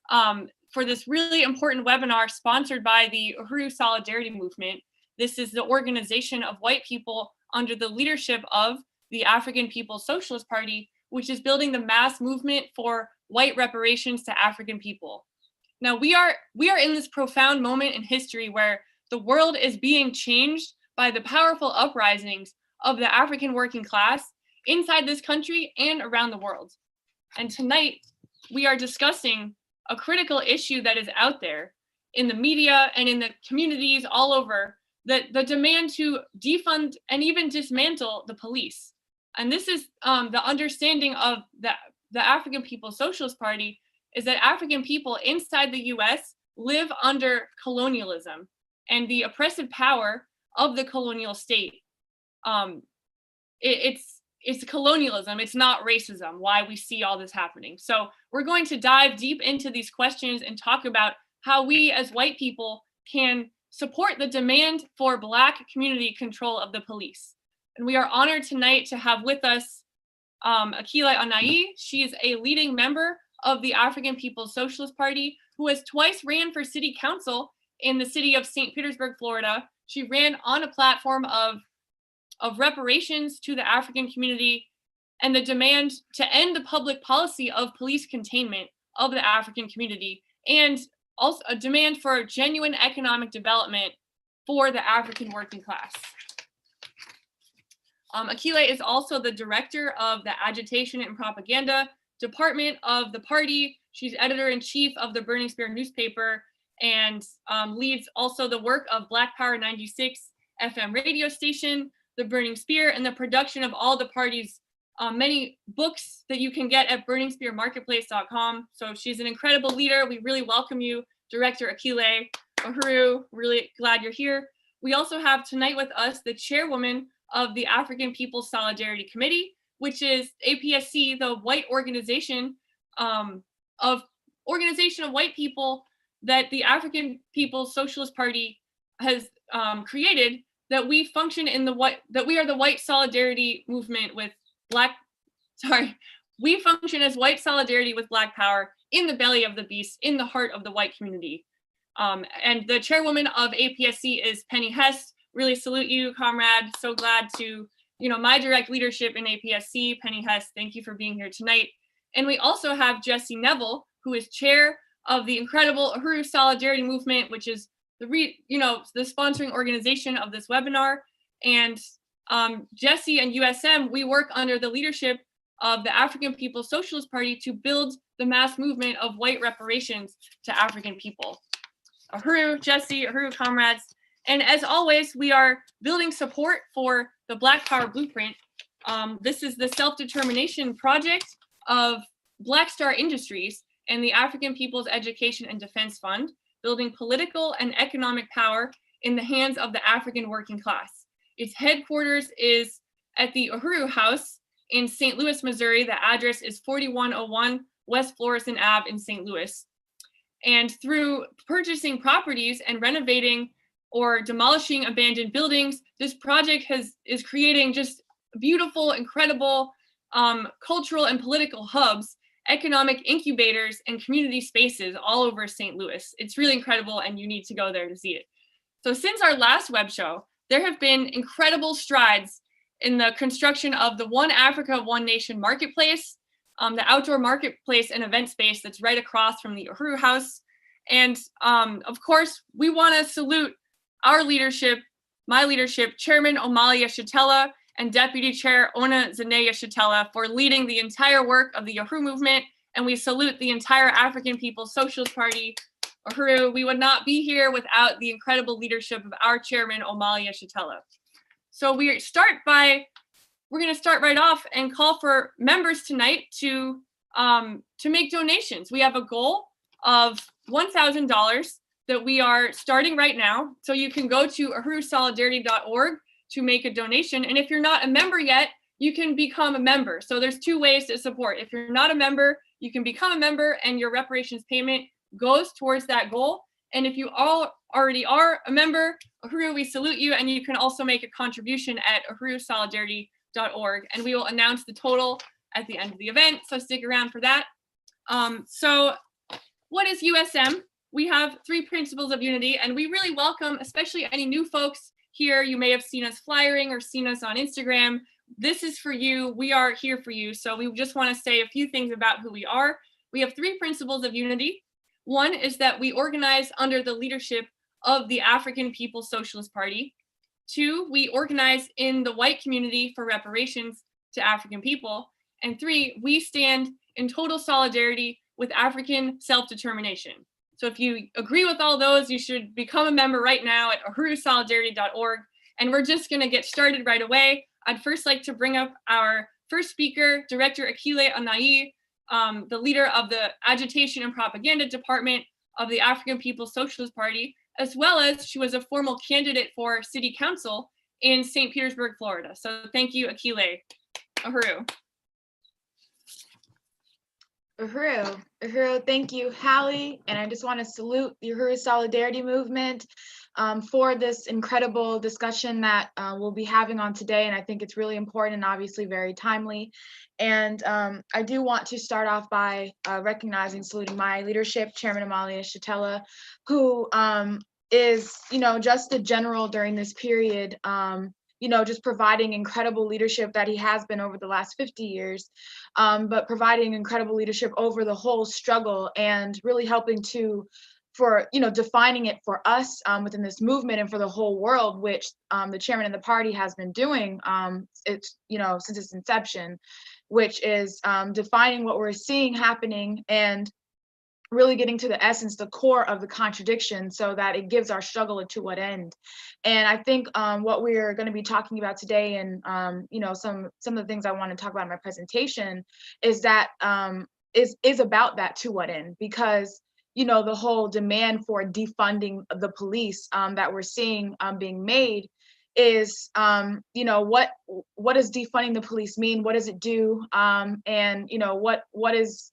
for this really important webinar sponsored by the Uhuru Solidarity Movement. This is the organization of white people under the leadership of the African People's Socialist Party, which is building the mass movement for white reparations to African people. Now, we are in this profound moment in history where the world is being changed by the powerful uprisings of the African working class inside this country and around the world. And tonight, we are discussing a critical issue that is out there in the media and in the communities all over, that the demand to defund and even dismantle the police. And this is the understanding of the African People's Socialist Party, is that African people inside the US live under colonialism and the oppressive power of the colonial state. It's colonialism, it's not racism, why we see all this happening. So we're going to dive deep into these questions and talk about how we as white people can support the demand for Black community control of the police. And we are honored tonight to have with us Akilé Anai. She is a leading member of the African People's Socialist Party, who has twice ran for city council in the city of St. Petersburg, Florida. She ran on a platform of reparations to the African community and the demand to end the public policy of police containment of the African community, and also a demand for genuine economic development for the African working class. Akile is also the director of the Agitation and Propaganda Department of the party. She's editor-in-chief of the Burning Spear newspaper and leads also the work of Black Power 96 FM radio station, the Burning Spear, and the production of all the party's many books that you can get at burningspearmarketplace.com. So she's an incredible leader. We really welcome you, Director Akile. Uhuru, really glad you're here. We also have tonight with us the chairwoman of the African People's Solidarity Committee, which is APSC, the white organization of white people that the African People's Socialist Party has created, that we function in that we are the white solidarity movement with we function as white solidarity with Black power in the belly of the beast, in the heart of the white community. And the chairwoman of APSC is Penny Hess. Really salute you, comrade. So glad to, my direct leadership in APSC. Penny Hess, thank you for being here tonight. And we also have Jesse Neville, who is chair of the incredible Uhuru Solidarity Movement, which is the sponsoring organization of this webinar. And Jesse and USM, we work under the leadership of the African People's Socialist Party to build the mass movement of white reparations to African people. Uhuru, Jesse, Uhuru comrades. And as always, we are building support for the Black Power Blueprint. This is the self-determination project of Black Star Industries and the African People's Education and Defense Fund, building political and economic power in the hands of the African working class. Its headquarters is at the Uhuru House in St. Louis, Missouri. The address is 4101 West Florissant Ave in St. Louis. And through purchasing properties and renovating or demolishing abandoned buildings, this project is creating just beautiful, incredible cultural and political hubs, economic incubators, and community spaces all over St. Louis. It's really incredible, and you need to go there to see it. So since our last web show, there have been incredible strides in the construction of the One Africa, One Nation marketplace, the outdoor marketplace and event space that's right across from the Uhuru House. And of course, we want to salute our leadership, my leadership, Chairman Omali Yeshitela and Deputy Chair Ona Zane Yeshitela for leading the entire work of the Uhuru movement. And we salute the entire African People's Socialist Party. Uhuru, we would not be here without the incredible leadership of our Chairman Omali Yeshitela. So we're going to start right off and call for members tonight to make donations. We have a goal of $1,000 that we are starting right now. So you can go to uhurusolidarity.org to make a donation. And if you're not a member yet, you can become a member. So there's two ways to support. If you're not a member, you can become a member and your reparations payment goes towards that goal. And if you all already are a member, Uhuru, we salute you. And you can also make a contribution at uhurusolidarity.org. And we will announce the total at the end of the event. So stick around for that. So what is USM? We have 3 principles of unity, and we really welcome, especially any new folks here. You may have seen us flyering or seen us on Instagram. This is for you. We are here for you. So we just want to say a few things about who we are. We have 3 principles of unity. One is that we organize under the leadership of the African People's Socialist Party. 2, we organize in the white community for reparations to African people. And 3, we stand in total solidarity with African self-determination. So if you agree with all those, you should become a member right now at uhurusolidarity.org. And we're just going to get started right away. I'd first like to bring up our first speaker, Director Akilé Anai, the leader of the Agitation and Propaganda Department of the African People's Socialist Party, as well as she was a formal candidate for city council in St. Petersburg, Florida. So thank you, Akile. Uhuru. Uhuru. Uhuru, thank you, Hallie. And I just want to salute the Uhuru Solidarity Movement for this incredible discussion that we'll be having on today. And I think it's really important and obviously very timely. And I do want to start off by recognizing, saluting my leadership, Chairman Amalia Shatella, who is, just a general during this period, just providing incredible leadership that he has been over the last 50 years, but providing incredible leadership over the whole struggle and really helping defining it for us within this movement and for the whole world, which the chairman of the party has been doing since its inception, which is defining what we're seeing happening and really getting to the essence, the core of the contradiction, so that it gives our struggle a to what end. And I think what we're going to be talking about today, and some of the things I want to talk about in my presentation, is that is about that to what end, because the whole demand for defunding the police that we're seeing being made is what does defunding the police mean? What does it do? And what is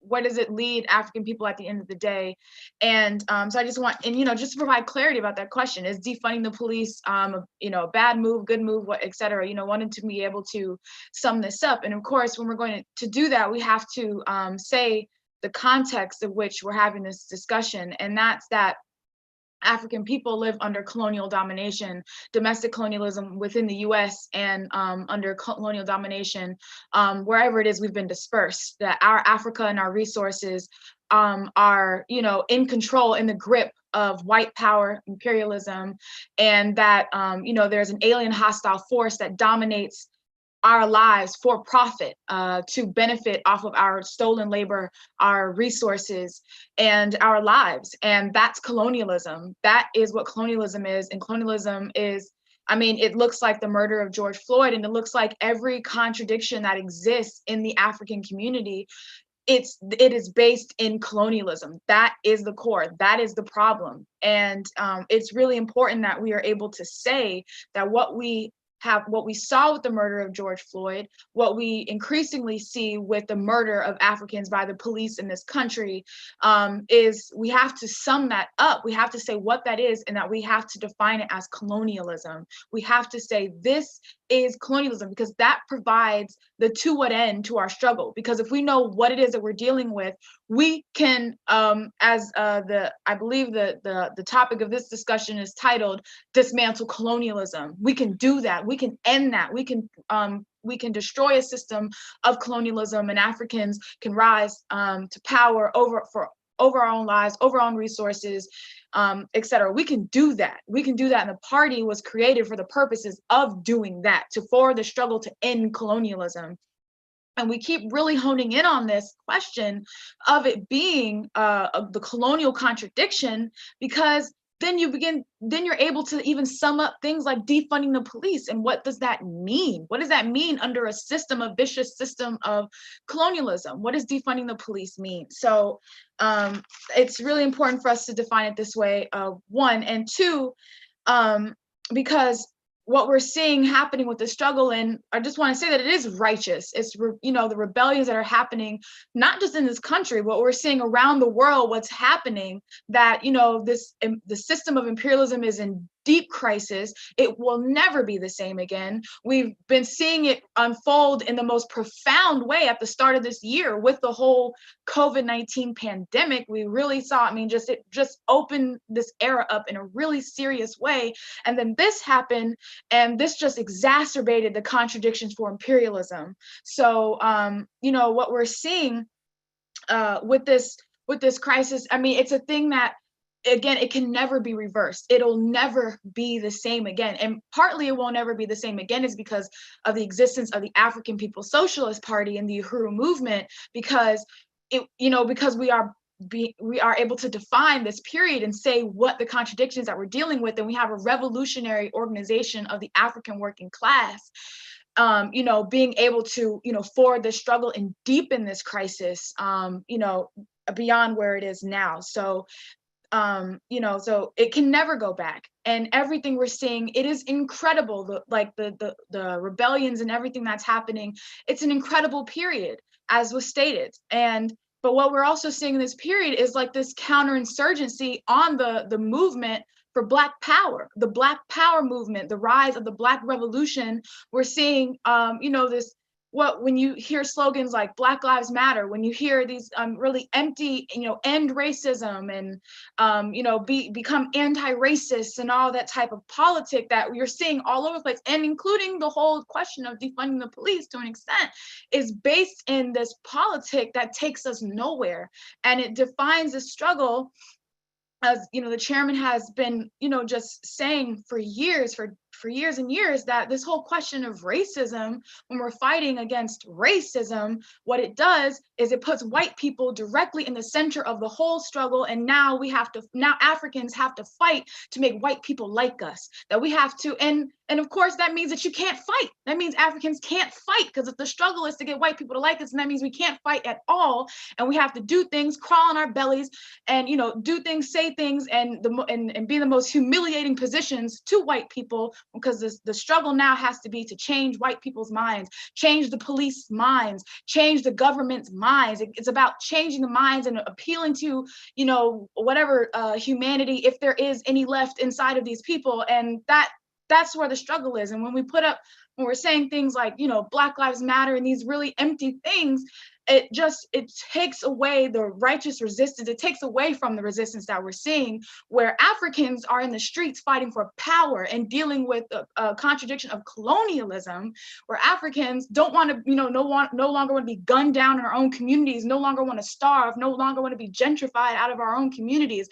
where does it lead African people at the end of the day? And so I just want, just to provide clarity about that question, is defunding the police, a bad move, good move, et cetera, wanted to be able to sum this up. And of course, when we're going to do that, we have to say the context of which we're having this discussion. And that's that African people live under colonial domination, domestic colonialism within the US, and under colonial domination wherever it is we've been dispersed, that our Africa and our resources are, in control, in the grip of white power, imperialism, and that, there's an alien hostile force that dominates our lives for profit, to benefit off of our stolen labor, our resources, and our lives. And that's colonialism. That is what colonialism is. And colonialism is, it looks like the murder of George Floyd, and it looks like every contradiction that exists in the African community. It is based in colonialism. That is the core. That is the problem. And it's really important that we are able to say that what we saw with the murder of George Floyd, what we increasingly see with the murder of Africans by the police in this country, is we have to sum that up. We have to say what that is, and that we have to define it as colonialism. We have to say this is colonialism, because that provides the to what end to our struggle. Because if we know what it is that we're dealing with, we can, I believe the topic of this discussion is titled "Dismantle Colonialism." We can do that. We can end that. We can destroy a system of colonialism, and Africans can rise to power over our own lives, over our own resources, et cetera. We can do that. We can do that. And the party was created for the purposes of doing that, for the struggle to end colonialism. And we keep really honing in on this question of it being the colonial contradiction, because then you're able to even sum up things like defunding the police. And what does that mean? What does that mean under a vicious system of colonialism? What does defunding the police mean? So it's really important for us to define it this way, one. And two, because what we're seeing happening with the struggle, and I just want to say that it is righteous. It's, the rebellions that are happening, not just in this country, but we're seeing around the world what's happening, that, the system of imperialism is deep crisis. It will never be the same again. We've been seeing it unfold in the most profound way at the start of this year with the whole COVID-19 pandemic. We really saw, it just opened this era up in a really serious way. And then this happened, and this just exacerbated the contradictions for imperialism. So, what we're seeing with this crisis, it's a thing that, again, it can never be reversed. It'll never be the same again. And partly it won't ever be the same again is because of the existence of the African People's Socialist Party and the Uhuru movement, because because we are able to define this period and say what the contradictions that we're dealing with, and we have a revolutionary organization of the African working class, being able to, forward this struggle and deepen this crisis, beyond where it is now. So, so it can never go back. And everything we're seeing, it is incredible. The rebellions and everything that's happening, it's an incredible period, as was stated. But what we're also seeing in this period is like this counterinsurgency on the movement for Black Power, the Black Power movement, the rise of the Black Revolution. We're seeing, when you hear slogans like Black Lives Matter, when you hear these really empty, end racism and, become anti-racist and all that type of politic that you're seeing all over the place, and including the whole question of defunding the police to an extent, is based in this politic that takes us nowhere. And it defines a struggle, as the chairman has been, just saying for years and years, that this whole question of racism, when we're fighting against racism, what it does is it puts white people directly in the center of the whole struggle. And now Africans have to fight to make white people like us, that we have to, and of course that means that you can't fight. That means Africans can't fight, because if the struggle is to get white people to like us, and that means we can't fight at all. And we have to do things, crawl on our bellies, and do things, say things, and be in the most humiliating positions to white people, because the struggle now has to be to change white people's minds, change the police minds, change the government's minds. It's about changing the minds and appealing to, whatever humanity, if there is any left inside of these people. And that's where the struggle is. And when we're saying things like, Black Lives Matter and these really empty things, it takes away the righteous resistance. It takes away from the resistance that we're seeing, where Africans are in the streets fighting for power and dealing with a contradiction of colonialism, where Africans don't want to, no longer want to be gunned down in our own communities, no longer want to starve, no longer want to be gentrified out of our own communities.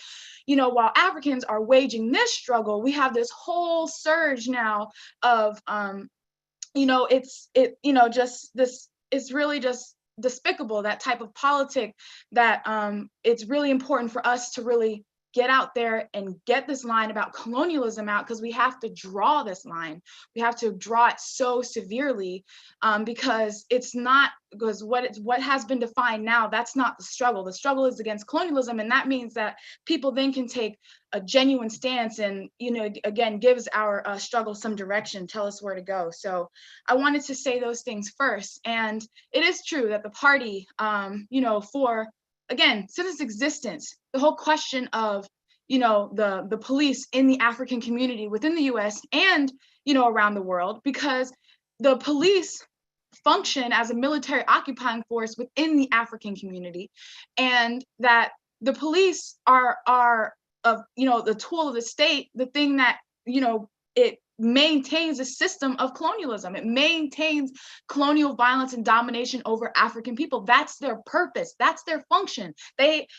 While Africans are waging this struggle, we have this whole surge now of, it's really just despicable, that type of politic, that it's really important for us to really get out there and get this line about colonialism out, because we have to draw this line. We have to draw it so severely, because it's not, because what has been defined now, that's not the struggle. The struggle is against colonialism, and that means that people then can take a genuine stance and, again, gives our struggle some direction, tell us where to go. So I wanted to say those things first. And it is true that the party, again, since its existence, the whole question of, the police in the African community within the US and, around the world, because the police function as a military occupying force within the African community, and that the police are the tool of the state, the thing that, it maintains a system of colonialism. It maintains colonial violence and domination over African people. That's their purpose. That's their function.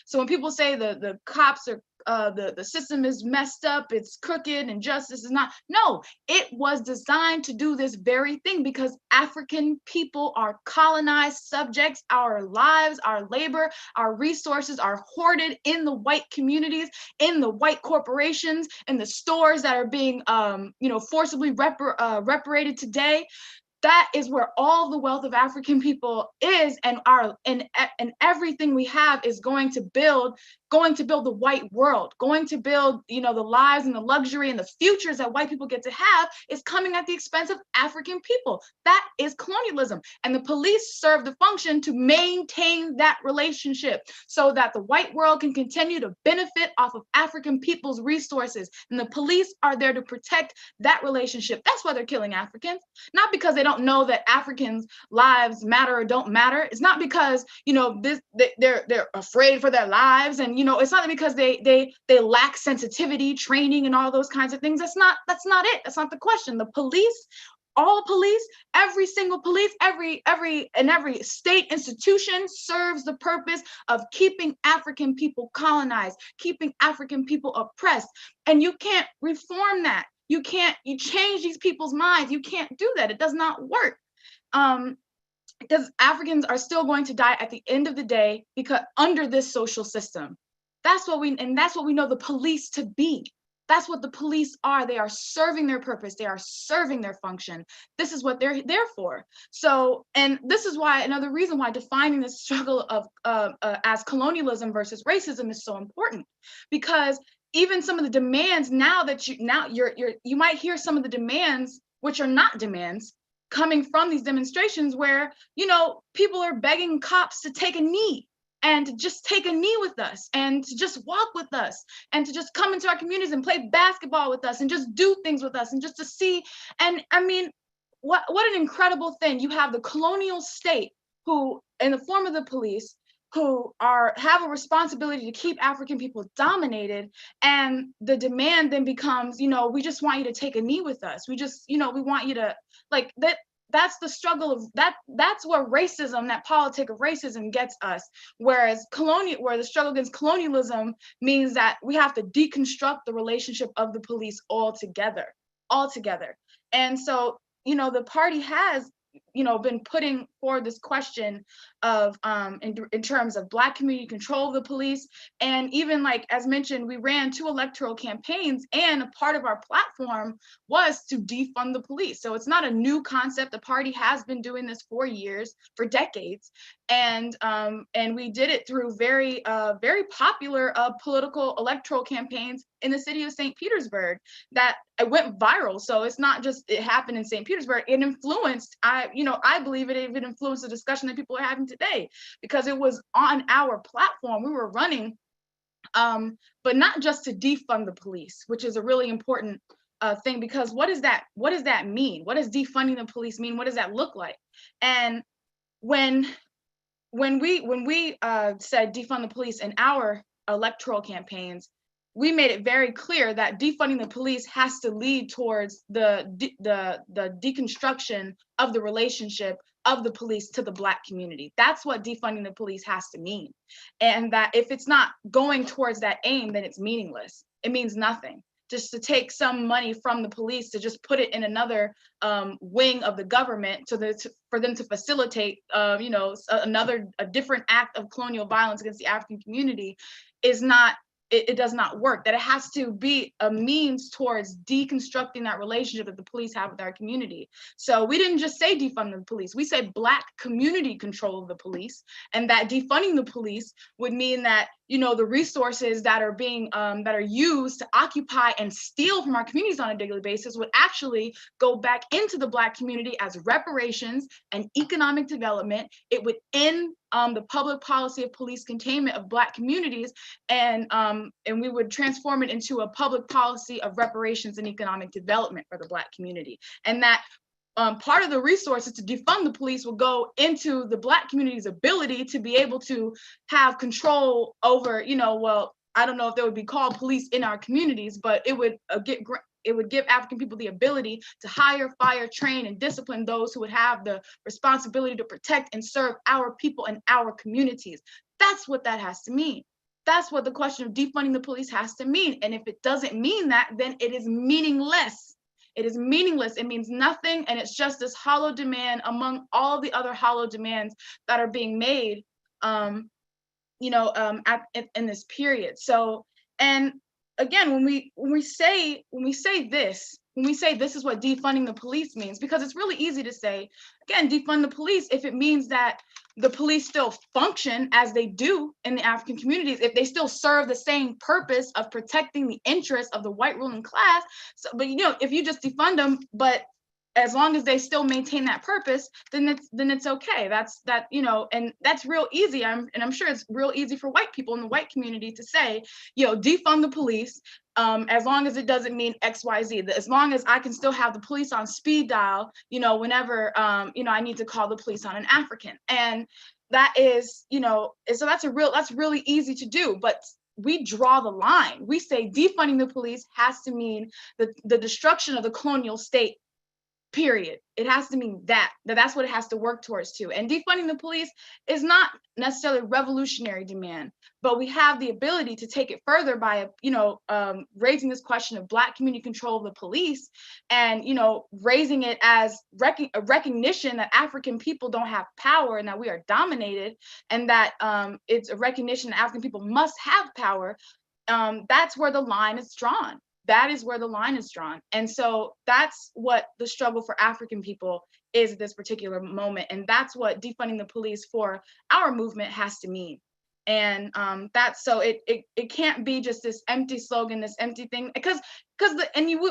So when people say the cops are, the system is messed up, it's crooked, and justice is not, no, it was designed to do this very thing, because African people are colonized subjects. Our lives, our labor, our resources are hoarded in the white communities, in the white corporations, in the stores that are being, forcibly reparated today. that is where all the wealth of African people is, and everything we have is going to build the white world, going to build, the lives and the luxury and the futures that white people get to have, is coming at the expense of African people. That is colonialism. And the police serve the function to maintain that relationship so that the white world can continue to benefit off of African people's resources. And the police are there to protect that relationship. That's why they're killing Africans, not because they don't know that Africans' lives matter or don't matter. It's not because, they're afraid for their lives, and it's not because they lack sensitivity, training, and all those kinds of things. That's not it. That's not the question. The police, all police, every single police, every state institution serves the purpose of keeping African people colonized, keeping African people oppressed. And you can't reform that. You change these people's minds. You can't do that. It does not work. Because Africans are still going to die at the end of the day because under this social system. That's what we know the police to be. That's what the police are. They are serving their purpose. They are serving their function. This is what they're there for. So, and this is why, another reason why defining this struggle of as colonialism versus racism is so important, because even some of the demands you might hear some of the demands, which are not demands, coming from these demonstrations where, people are begging cops to take a knee, and to just take a knee with us, and to just walk with us, and to just come into our communities and play basketball with us, and just do things with us, and just to see. And I mean, what an incredible thing. You have the colonial state, who, in the form of the police, who have a responsibility to keep African people dominated, and the demand then becomes, we just want you to take a knee with us. We just, we want you to, like, that. That's the struggle of that. That's where racism, that politic of racism, gets us. Where the struggle against colonialism means that we have to deconstruct the relationship of the police altogether. And so, the party has, been putting forward this question of in terms of Black community control of the police. And even, like, as mentioned, we ran 2 electoral campaigns, and a part of our platform was to defund the police. So it's not a new concept. The party has been doing this for years, for decades. And we did it through very popular political electoral campaigns in the city of St. Petersburg that it went viral. So it's not just it happened in St. Petersburg. It influenced, I believe it even influenced the discussion that people are having today, because it was on our platform. We were running, but not just to defund the police, which is a really important thing, because what does that mean? What does defunding the police mean? What does that look like? And when we said defund the police in our electoral campaigns, we made it very clear that defunding the police has to lead towards the deconstruction of the relationship of the police to the Black community. That's what defunding the police has to mean. And that if it's not going towards that aim, then it's meaningless. It means nothing. Just to take some money from the police to just put it in another wing of the government for them to facilitate, a different act of colonial violence against the African community is not. It does not work. That it has to be a means towards deconstructing that relationship that the police have with our community. So we didn't just say defund the police. We said Black community control of the police, and that defunding the police would mean that the resources that are being that are used to occupy and steal from our communities on a daily basis would actually go back into the Black community as reparations and economic development. It would end the public policy of police containment of Black communities, and we would transform it into a public policy of reparations and economic development for the Black community. And that part of the resources to defund the police will go into the Black community's ability to be able to have control over, I don't know if they would be called police in our communities, but it would give African people the ability to hire, fire, train, and discipline those who would have the responsibility to protect and serve our people and our communities. That's what that has to mean. That's what the question of defunding the police has to mean. And if it doesn't mean that, then it is meaningless. It is meaningless. It means nothing. And it's just this hollow demand among all the other hollow demands that are being made, in this period. So, and again, when we say this, when we say this is what defunding the police means, because it's really easy to say, again, defund the police if it means that the police still function as they do in the African communities, if they still serve the same purpose of protecting the interests of the white ruling class. So, but if you just defund them, but as long as they still maintain that purpose, then it's okay. And that's real easy. I'm sure it's real easy for white people in the white community to say, defund the police, as long as it doesn't mean XYZ. As long as I can still have the police on speed dial, whenever I need to call the police on an African. And that is, so that's really easy to do. But we draw the line. We say defunding the police has to mean the destruction of the colonial state. Period. It has to mean that's what it has to work towards too. And defunding the police is not necessarily a revolutionary demand, but we have the ability to take it further by, raising this question of Black community control of the police, and raising it as a recognition that African people don't have power and that we are dominated, and that it's a recognition that African people must have power. That's where the line is drawn. That is where the line is drawn. And so that's what the struggle for African people is at this particular moment. And that's what defunding the police for our movement has to mean. And it can't be just this empty slogan, this empty thing, because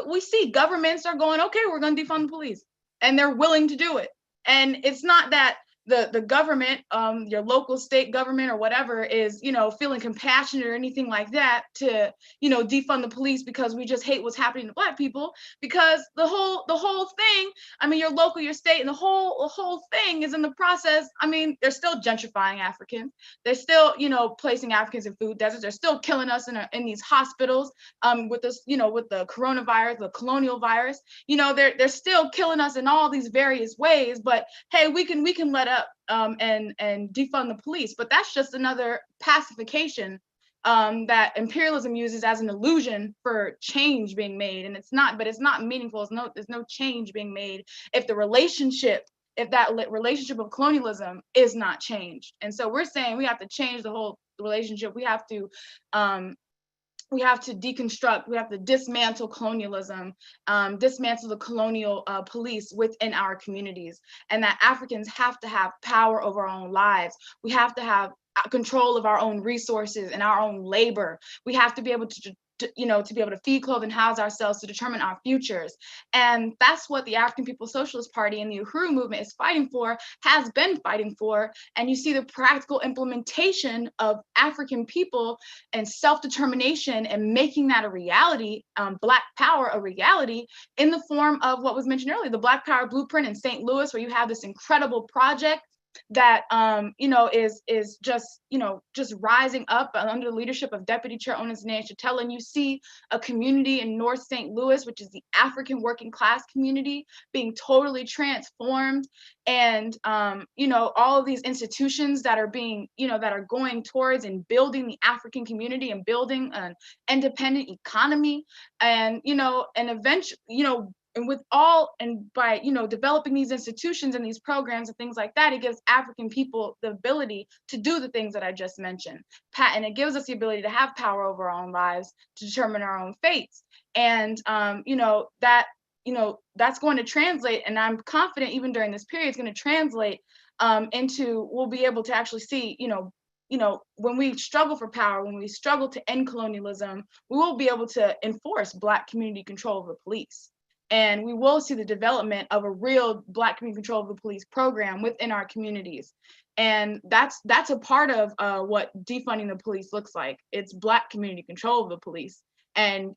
we see governments are going, okay, we're going to defund the police, and they're willing to do it. And it's not that the government, your local state government or whatever, is feeling compassionate or anything like that to defund the police because we just hate what's happening to Black people. Because the whole thing, your local, your state, and the whole thing is in the process. They're still gentrifying Africans. They're still placing Africans in food deserts. They're still killing us in these hospitals with this with the coronavirus, the colonial virus. They're still killing us in all these various ways. But hey, we can let up and defund the police. But that's just another pacification that imperialism uses as an illusion for change being made. And it's not meaningful. There's no change being made if that relationship of colonialism is not changed. And so we're saying we have to change the whole relationship. We have to deconstruct, we have to dismantle colonialism, dismantle the colonial police within our communities, and that Africans have to have power over our own lives. We have to have control of our own resources and our own labor. We have to be able to be able to feed, clothe, and house ourselves to determine our futures. And that's what the African People's Socialist Party and the Uhuru movement is fighting for, has been fighting for. And you see the practical implementation of African people and self-determination and making that a reality, Black power a reality, in the form of what was mentioned earlier, the Black Power Blueprint in St. Louis, where you have this incredible project that is just rising up under the leadership of Deputy Chair Onisane Chattel. And you see a community in North St. Louis, which is the African working class community, being totally transformed. And all of these institutions that are being that are going towards and building the African community and building an independent economy, and eventually and by developing these institutions and these programs and things like that, it gives African people the ability to do the things that I just mentioned. And it gives us the ability to have power over our own lives, to determine our own fates. And that's going to translate, and I'm confident even during this period, it's going to translate into, we'll be able to actually see, when we struggle for power, when we struggle to end colonialism, we will be able to enforce Black community control of the police. And we will see the development of a real Black community control of the police program within our communities. And that's a part of what defunding the police looks like. It's Black community control of the police. And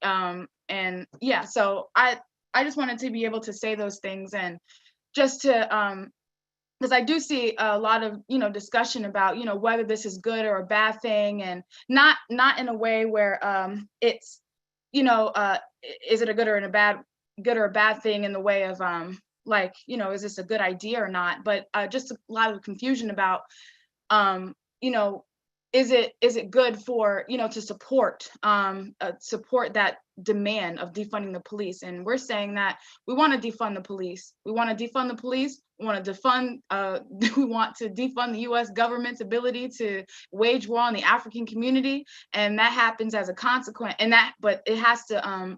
yeah, so I just wanted to be able to say those things, and just to because I do see a lot of discussion about whether this is good or a bad thing, and not in a way where it's is it a good or a bad thing in the way of is this a good idea or not, but just a lot of confusion about is it good for to support that demand of defunding the police. And we're saying that we want to defund the police. We want to defund the police. We want to defund the US government's ability to wage war on the African community, and that happens as a consequence. But it has to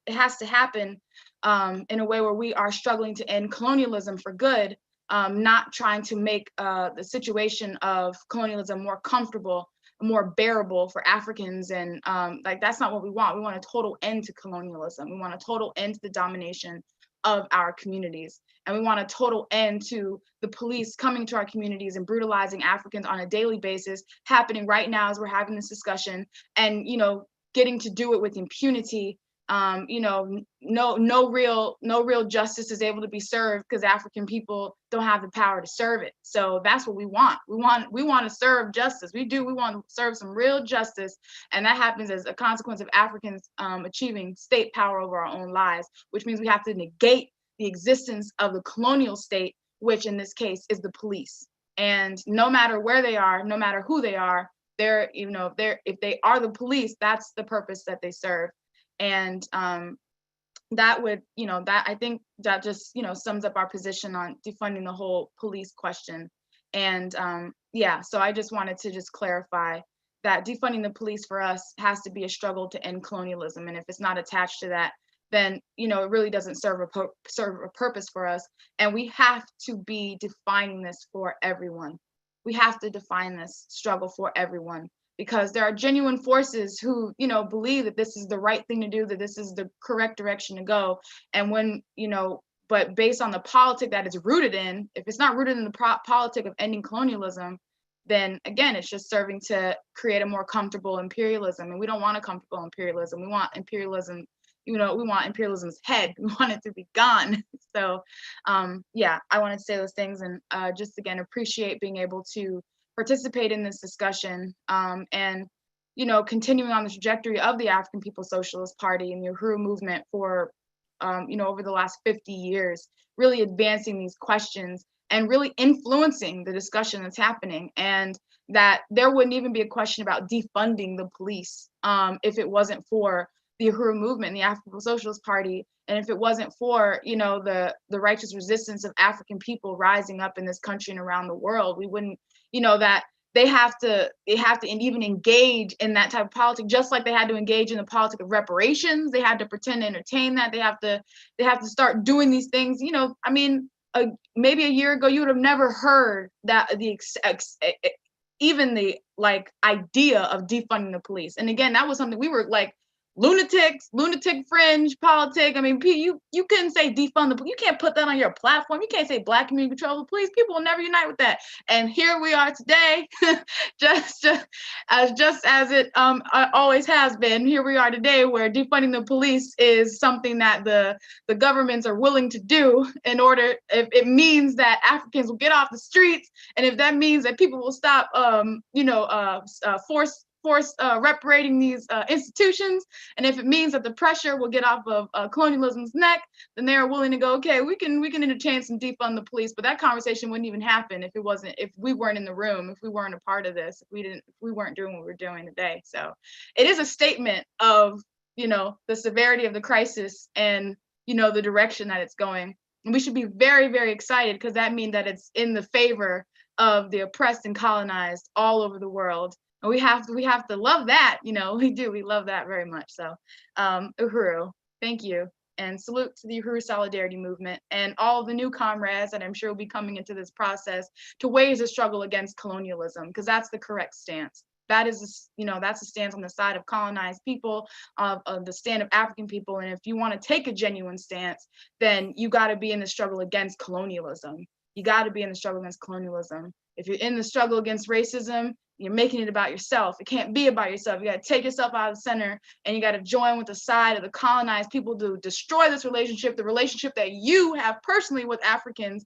it has to happen in a way where we are struggling to end colonialism for good, not trying to make the situation of colonialism more comfortable, more bearable for Africans. And like, that's not what we want. We want a total end to colonialism. We want a total end to the domination of our communities. And we want a total end to the police coming to our communities and brutalizing Africans on a daily basis, happening right now as we're having this discussion, and, you know, getting to do it with impunity. You know, no real justice is able to be served because African people don't have the power to serve it. So that's what we want. We want to serve justice. We want to serve some real justice, and that happens as a consequence of Africans achieving state power over our own lives, which means we have to negate the existence of the colonial state, which in this case is the police. And no matter where they are, no matter who they are, they're, you know, if they are the police, that's the purpose that they serve. And that would, you know, that, I think that just, you know, sums up our position on defunding the whole police question. And yeah, so I just wanted to just clarify that defunding the police for us has to be a struggle to end colonialism. And if it's not attached to that, then, you know, it really doesn't serve a purpose for us. And we have to be defining this for everyone. We have to define this struggle for everyone, because there are genuine forces who, you know, believe that this is the right thing to do, that this is the correct direction to go. And when, you know, but based on the politic that it's rooted in, if it's not rooted in the politic of ending colonialism, then again, it's just serving to create a more comfortable imperialism. And we don't want a comfortable imperialism. We want imperialism, you know, we want imperialism's head. We want it to be gone. So yeah, I wanted to say those things, and just again, appreciate being able to participate in this discussion, and, you know, continuing on the trajectory of the African People's Socialist Party and the Uhuru movement for, you know, over the last 50 years, really advancing these questions and really influencing the discussion that's happening. And that there wouldn't even be a question about defunding the police if it wasn't for the Uhuru movement and the African People's Socialist Party, and if it wasn't for, you know, the righteous resistance of African people rising up in this country and around the world. We wouldn't, you know, that they have to even engage in that type of politics, just like they had to engage in the politic of reparations. They had to pretend to entertain that. They have to start doing these things. You know, I mean, maybe a year ago, you would have never heard that even the like idea of defunding the police. And again, that was something we were like, lunatic fringe politic. I mean, you couldn't say defund the police. You can't put that on your platform. You can't say Black community control the police. People will never unite with that. And here we are today, just as it always has been. Here we are today, where defunding the police is something that the governments are willing to do in order, if it means that Africans will get off the streets, and if that means that people will stop, force reparating these institutions, and if it means that the pressure will get off of colonialism's neck, then they are willing to go, okay, we can entertain some defund the police. But that conversation wouldn't even happen if we weren't in the room, if we weren't a part of this, if we weren't doing what we're doing today. So it is a statement of, you know, the severity of the crisis and, you know, the direction that it's going. And we should be very, very excited, because that means that it's in the favor of the oppressed and colonized all over the world. And we have to love that, you know, we love that very much. So Uhuru, thank you. And salute to the Uhuru Solidarity Movement and all the new comrades that I'm sure will be coming into this process to wage a struggle against colonialism, because that's the correct stance. That is, you know, that's a stance on the side of colonized people, of the stand of African people. And if you want to take a genuine stance, then you got to be in the struggle against colonialism. You got to be in the struggle against colonialism. If you're in the struggle against racism, you're making it about yourself. It can't be about yourself. You got to take yourself out of the center, and you got to join with the side of the colonized people to destroy this relationship, the relationship that you have personally with Africans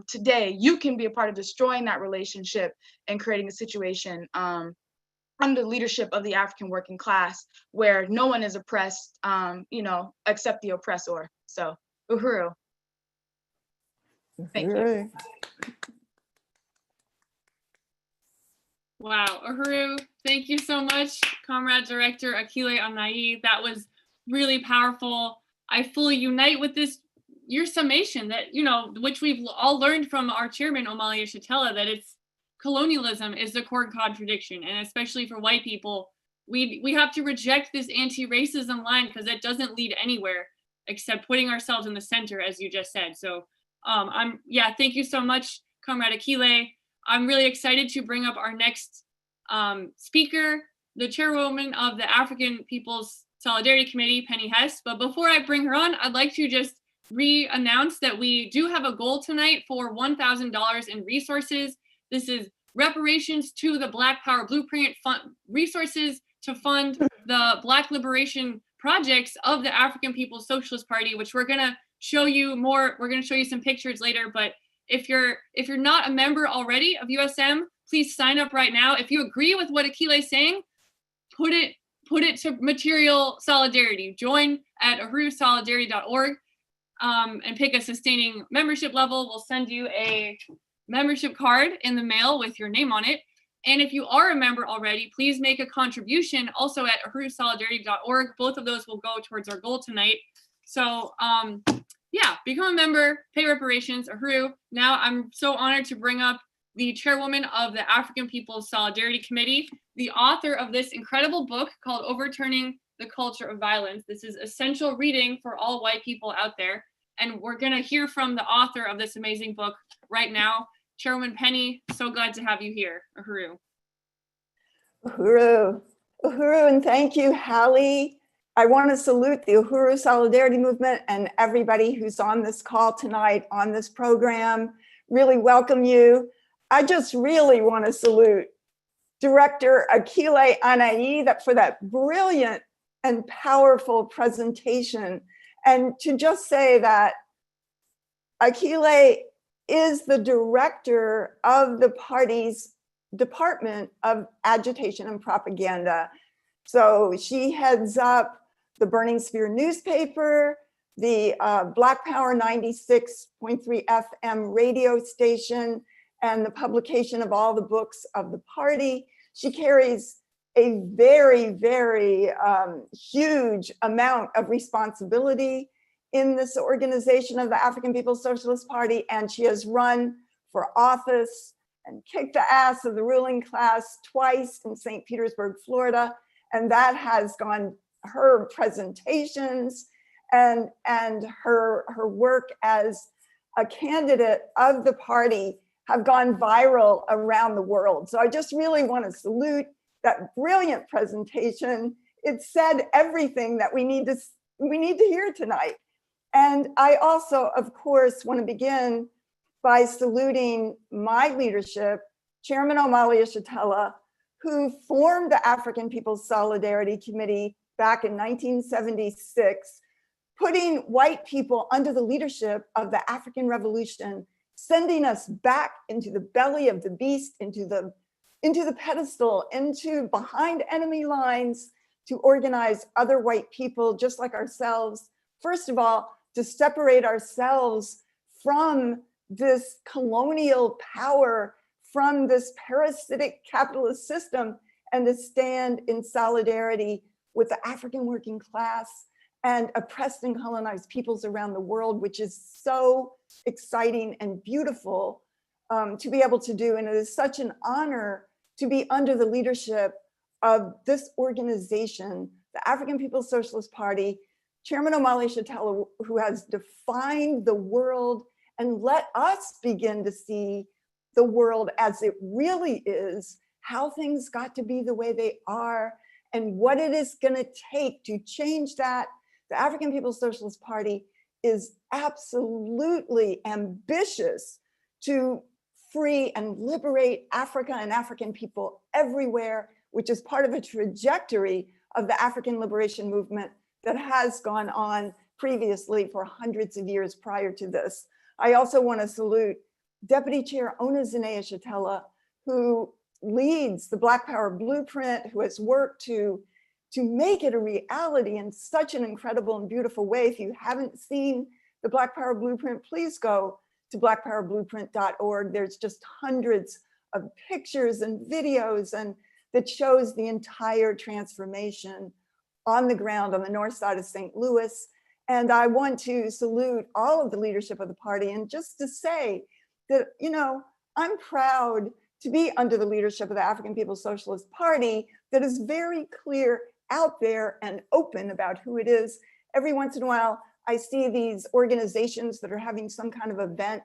today. You can be a part of destroying that relationship and creating a situation under the leadership of the African working class, where no one is oppressed, you know, except the oppressor. So, Uhuru. Thank you. Wow, Uhuru, thank you so much, Comrade Director Akilé Anai. That was really powerful. I fully unite with your summation that, you know, which we've all learned from our chairman, Omali Yeshitela, that colonialism is the core contradiction. And especially for white people, we have to reject this anti-racism line because it doesn't lead anywhere except putting ourselves in the center, as you just said. So thank you so much, Comrade Akile. I'm really excited to bring up our next speaker, the chairwoman of the African People's Solidarity Committee, Penny Hess. But before I bring her on, I'd like to just re-announce that we do have a goal tonight for $1,000 in resources. This is reparations to the Black Power Blueprint, resources to fund the Black liberation projects of the African People's Socialist Party, which we're gonna show you more. We're gonna show you some pictures later, but if you're not a member already of USM, please sign up right now. If you agree with what Akile is saying, put it to material solidarity. Join at uhurusolidarity.org and pick a sustaining membership level. We'll send you a membership card in the mail with your name on it. And if you are a member already, please make a contribution also at uhurusolidarity.org. Both of those will go towards our goal tonight. So become a member, pay reparations, Uhuru. Now I'm so honored to bring up the chairwoman of the African People's Solidarity Committee, the author of this incredible book called Overturning the Culture of Violence. This is essential reading for all white people out there. And we're gonna hear from the author of this amazing book right now. Chairwoman Penny, so glad to have you here. Uhuru. Uhuru, and thank you, Hallie. I want to salute the Uhuru Solidarity Movement and everybody who's on this call tonight on this program. Really welcome you. I just really want to salute Director Akilé Anai for that brilliant and powerful presentation. And to just say that Akile is the director of the party's Department of Agitation and Propaganda. So she heads up the Burning Spear newspaper, the Black Power 96.3 FM radio station, and the publication of all the books of the party. She carries a very, very huge amount of responsibility in this organization of the African People's Socialist Party, and she has run for office and kicked the ass of the ruling class twice in St. Petersburg, Florida, and that has gone, her presentations and her work as a candidate of the party have gone viral around the world. So I just really want to salute that brilliant presentation. It said everything that we need to hear tonight. And I also, of course, want to begin by saluting my leadership, Chairman Omali Yeshitela, who formed the African People's Solidarity Committee back in 1976, putting white people under the leadership of the African Revolution, sending us back into the belly of the beast, into the pedestal, into behind enemy lines to organize other white people just like ourselves. First of all, to separate ourselves from this colonial power, from this parasitic capitalist system, and to stand in solidarity with the African working class and oppressed and colonized peoples around the world, which is so exciting and beautiful to be able to do. And it is such an honor to be under the leadership of this organization, the African People's Socialist Party, Chairman Omali Yeshitela, who has defined the world and let us begin to see the world as it really is, how things got to be the way they are, and what it is going to take to change that. The African People's Socialist Party is absolutely ambitious to free and liberate Africa and African people everywhere, which is part of a trajectory of the African liberation movement that has gone on previously for hundreds of years prior to this. I also want to salute Deputy Chair Onezine Yeshitela, who leads the Black Power Blueprint, who has worked to make it a reality in such an incredible and beautiful way. If you haven't seen the Black Power Blueprint, please go to blackpowerblueprint.org. There's just hundreds of pictures and videos and that shows the entire transformation on the ground on the north side of St. Louis. And I want to salute all of the leadership of the party and just to say that, you know, I'm proud to be under the leadership of the African People's Socialist Party that is very clear out there and open about who it is. Every once in a while, I see these organizations that are having some kind of event,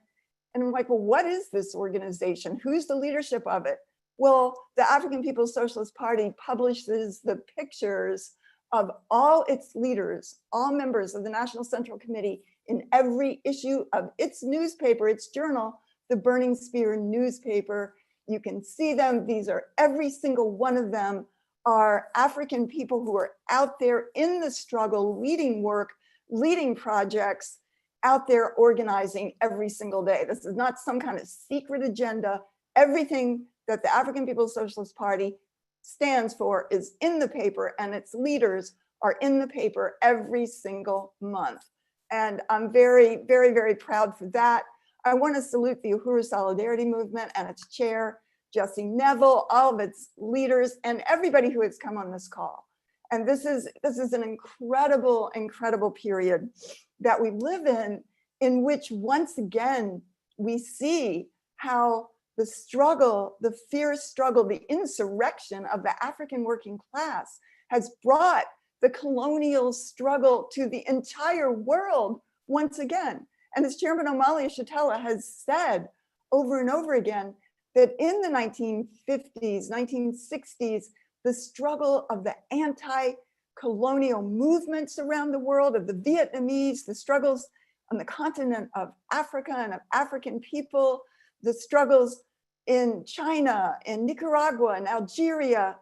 and I'm like, well, what is this organization? Who's the leadership of it? Well, the African People's Socialist Party publishes the pictures of all its leaders, all members of the National Central Committee in every issue of its newspaper, its journal, the Burning Spear newspaper. You can see them. These are, every single one of them are African people who are out there in the struggle, leading work, leading projects, out there organizing every single day. This is not some kind of secret agenda. Everything that the African People's Socialist Party stands for is in the paper, and its leaders are in the paper every single month. And I'm very, very, very proud for that. I want to salute the Uhuru Solidarity Movement and its chair, Jesse Neville, all of its leaders, and everybody who has come on this call. And this is an incredible, incredible period that we live in which once again, we see how the struggle, the fierce struggle, the insurrection of the African working class has brought the colonial struggle to the entire world once again. And as Chairman Omali Yeshitela has said over and over again, that in the 1950s, 1960s, the struggle of the anti-colonial movements around the world, of the Vietnamese, the struggles on the continent of Africa and of African people, the struggles in China, in Nicaragua, in Algeria,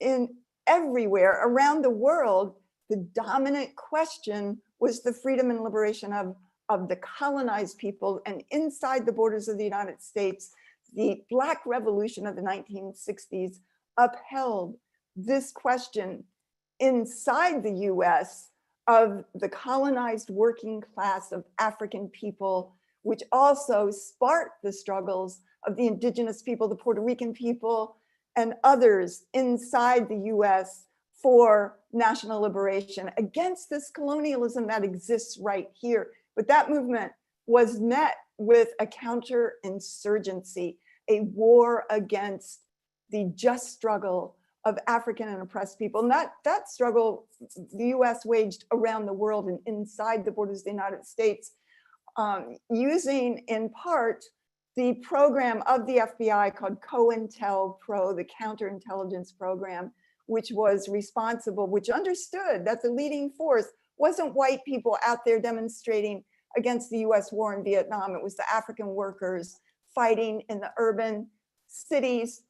in everywhere around the world, the dominant question was the freedom and liberation of the colonized people. And inside the borders of the United States, the Black Revolution of the 1960s upheld this question inside the US of the colonized working class of African people, which also sparked the struggles of the indigenous people, the Puerto Rican people, and others inside the US for national liberation against this colonialism that exists right here. But that movement was met with a counterinsurgency, a war against the just struggle of African and oppressed people. And that struggle the US waged around the world and inside the borders of the United States, using in part the program of the FBI called COINTELPRO, the counterintelligence program, which was responsible, which understood that the leading force wasn't white people out there demonstrating against the US war in Vietnam. It was the African workers fighting in the urban cities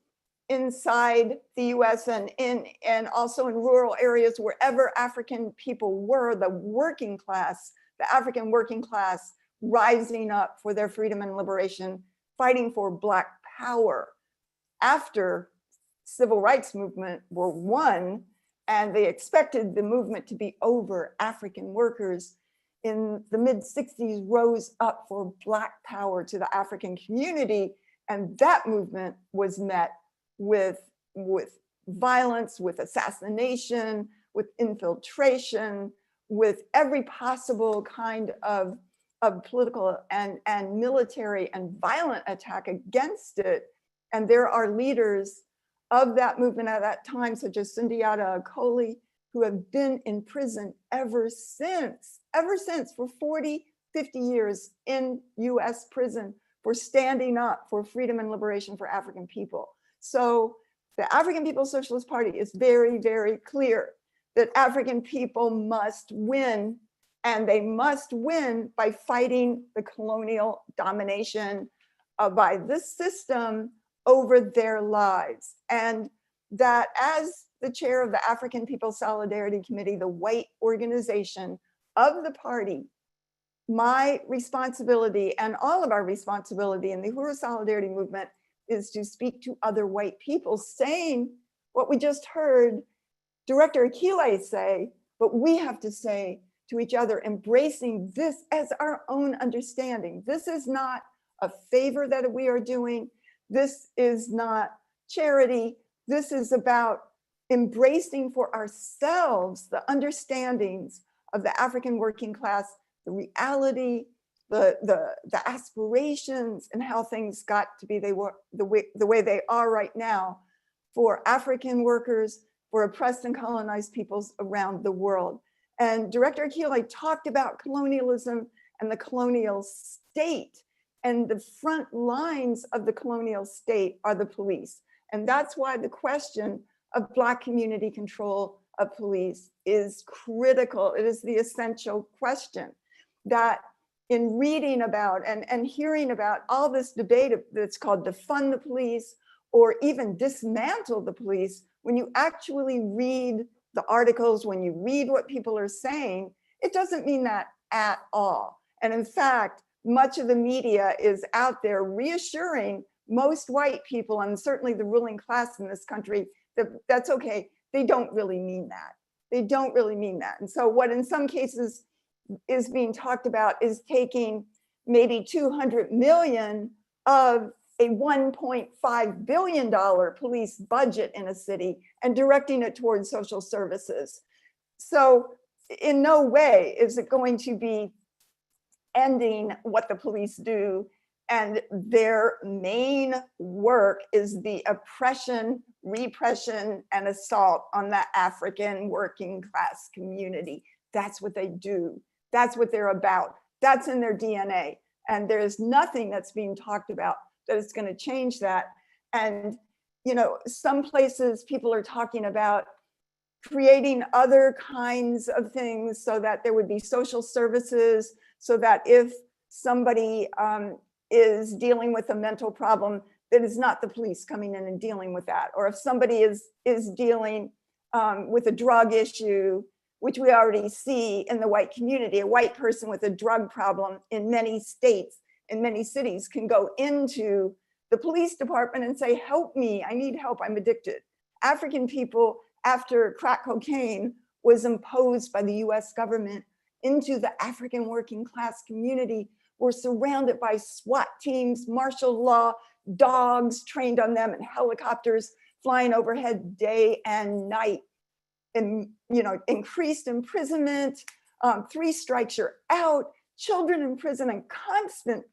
inside the US and also in rural areas, wherever African people were, the working class, the African working class rising up for their freedom and liberation, fighting for Black power. After civil rights movement were won and they expected the movement to be over, African workers in the mid-60s rose up for Black power to the African community. And that movement was met with violence, with assassination, with infiltration, with every possible kind of political and military and violent attack against it. And there are leaders of that movement at that time, such as Sundiata Akile, who have been in prison ever since for 40, 50 years in US prison for standing up for freedom and liberation for African people. So the African People's Socialist Party is very, very clear that African people must win, and they must win by fighting the colonial domination by this system over their lives. And that as the chair of the African People's Solidarity Committee, the white organization of the party, my responsibility and all of our responsibility in the Uhuru Solidarity Movement is to speak to other white people, saying what we just heard Director Akile say, but we have to say to each other, embracing this as our own understanding. This is not a favor that we are doing. This is not charity. This is about embracing for ourselves the understandings of the African working class, the reality the aspirations and how things got to be the way they are right now for African workers, for oppressed and colonized peoples around the world. And Director Akile talked about colonialism and the colonial state, and the front lines of the colonial state are the police. And that's why the question of Black community control of police is critical. It is the essential question that in reading about and hearing about all this debate that's called defund the police or even dismantle the police, when you actually read the articles, when you read what people are saying, it doesn't mean that at all. And in fact, much of the media is out there reassuring most white people, and certainly the ruling class in this country, that that's okay. They don't really mean that. They don't really mean that. And so what in some cases is being talked about is taking maybe 200 million of a $1.5 billion police budget in a city and directing it towards social services. So in no way is it going to be ending what the police do. And their main work is the oppression, repression, and assault on the African working class community. That's what they do. That's what they're about. That's in their DNA. And there's nothing that's being talked about that is going to change that. And, you know, some places people are talking about creating other kinds of things so that there would be social services, so that if somebody is dealing with a mental problem, that is not the police coming in and dealing with that. Or if somebody is dealing with a drug issue, which we already see in the white community, a white person with a drug problem in many states, in many cities, can go into the police department and say, help me, I need help, I'm addicted. African people, after crack cocaine was imposed by the US government into the African working class community, were surrounded by SWAT teams, martial law, dogs trained on them, and helicopters flying overhead day and night. And, you know, increased imprisonment, 3 strikes you're out, children in prison, and constant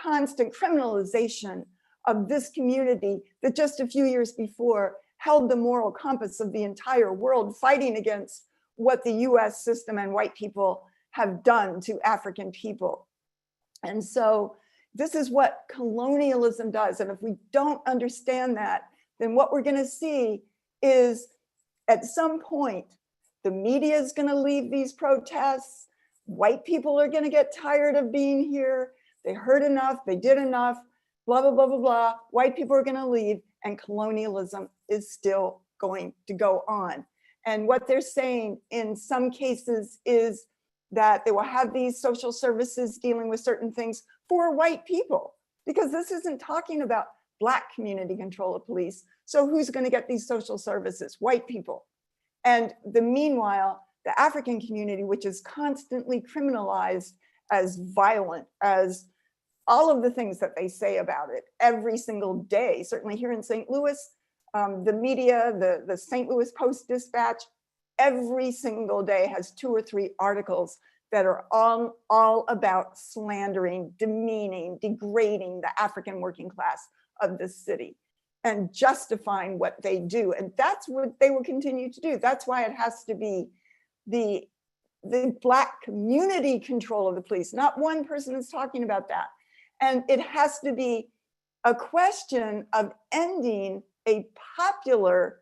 criminalization of this community that just a few years before held the moral compass of the entire world, fighting against what the US system and white people have done to African people. And so this is what colonialism does. And if we don't understand that, then what we're going to see is at some point, the media is going to leave these protests. White people are going to get tired of being here. They heard enough, they did enough, blah, blah, blah, blah, blah. White people are going to leave, and colonialism is still going to go on. And what they're saying in some cases is that they will have these social services dealing with certain things for white people, because this isn't talking about Black community control of police. So who's going to get these social services? White people. And meanwhile, the African community, which is constantly criminalized as violent, as all of the things that they say about it every single day, certainly here in St. Louis, the media, the St. Louis Post-Dispatch, every single day has 2 or 3 articles that are all about slandering, demeaning, degrading the African working class of the city and justifying what they do. And that's what they will continue to do. That's why it has to be the Black community control of the police. Not one person is talking about that. And it has to be a question of ending a popular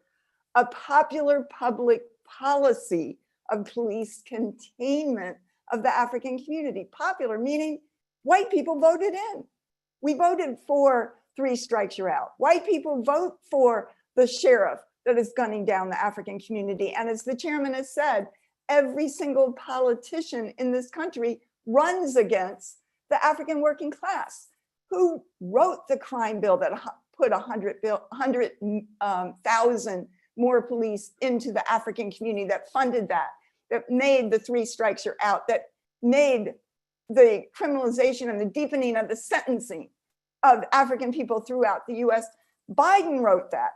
public policy of police containment of the African community. Popular, meaning white people voted in. We voted for 3 strikes you're out. White people vote for the sheriff that is gunning down the African community. And as the chairman has said, every single politician in this country runs against the African working class. Who wrote the crime bill that put 100,000 more police into the African community, that funded that made the 3 strikes you're out, that made the criminalization and the deepening of the sentencing of African people throughout the US? Biden wrote that.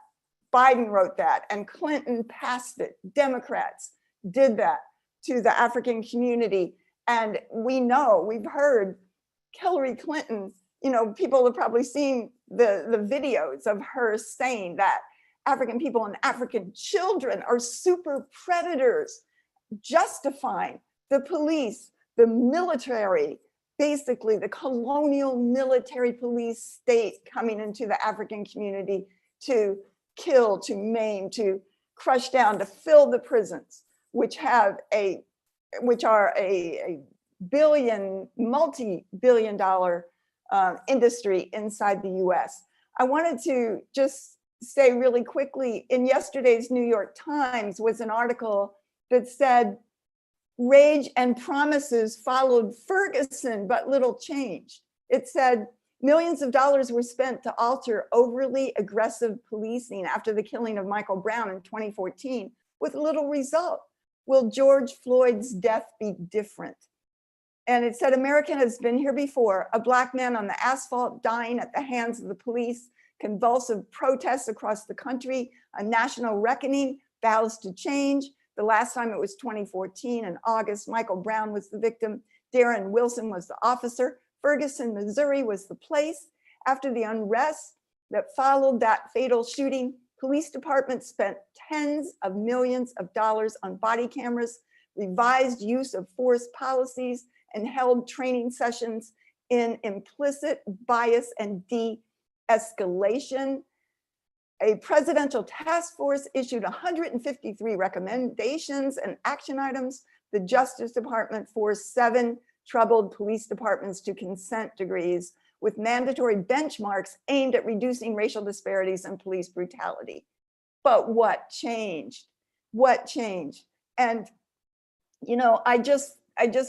Biden wrote that, and Clinton passed it. Democrats did that to the African community. And we know, we've heard Hillary Clinton, you know, people have probably seen the videos of her saying that African people and African children are super predators, justifying the police, the military, basically the colonial military police state coming into the African community to kill, to maim, to crush down, to fill the prisons, which are a multi-billion dollar industry inside the US. I wanted to just say really quickly, in yesterday's New York Times was an article that said, rage and promises followed Ferguson, but little changed. It said, millions of dollars were spent to alter overly aggressive policing after the killing of Michael Brown in 2014, with little result. Will George Floyd's death be different? And it said, America has been here before, a Black man on the asphalt dying at the hands of the police, convulsive protests across the country, a national reckoning, vows to change. The last time it was 2014 in August, Michael Brown was the victim, Darren Wilson was the officer, Ferguson, Missouri was the place. After the unrest that followed that fatal shooting, police departments spent tens of millions of dollars on body cameras, revised use of force policies, and held training sessions in implicit bias and de-escalation. A presidential task force issued 153 recommendations and action items. The Justice Department forced 7 troubled police departments to consent decrees with mandatory benchmarks aimed at reducing racial disparities and police brutality. But what changed? What changed? And, you know, I just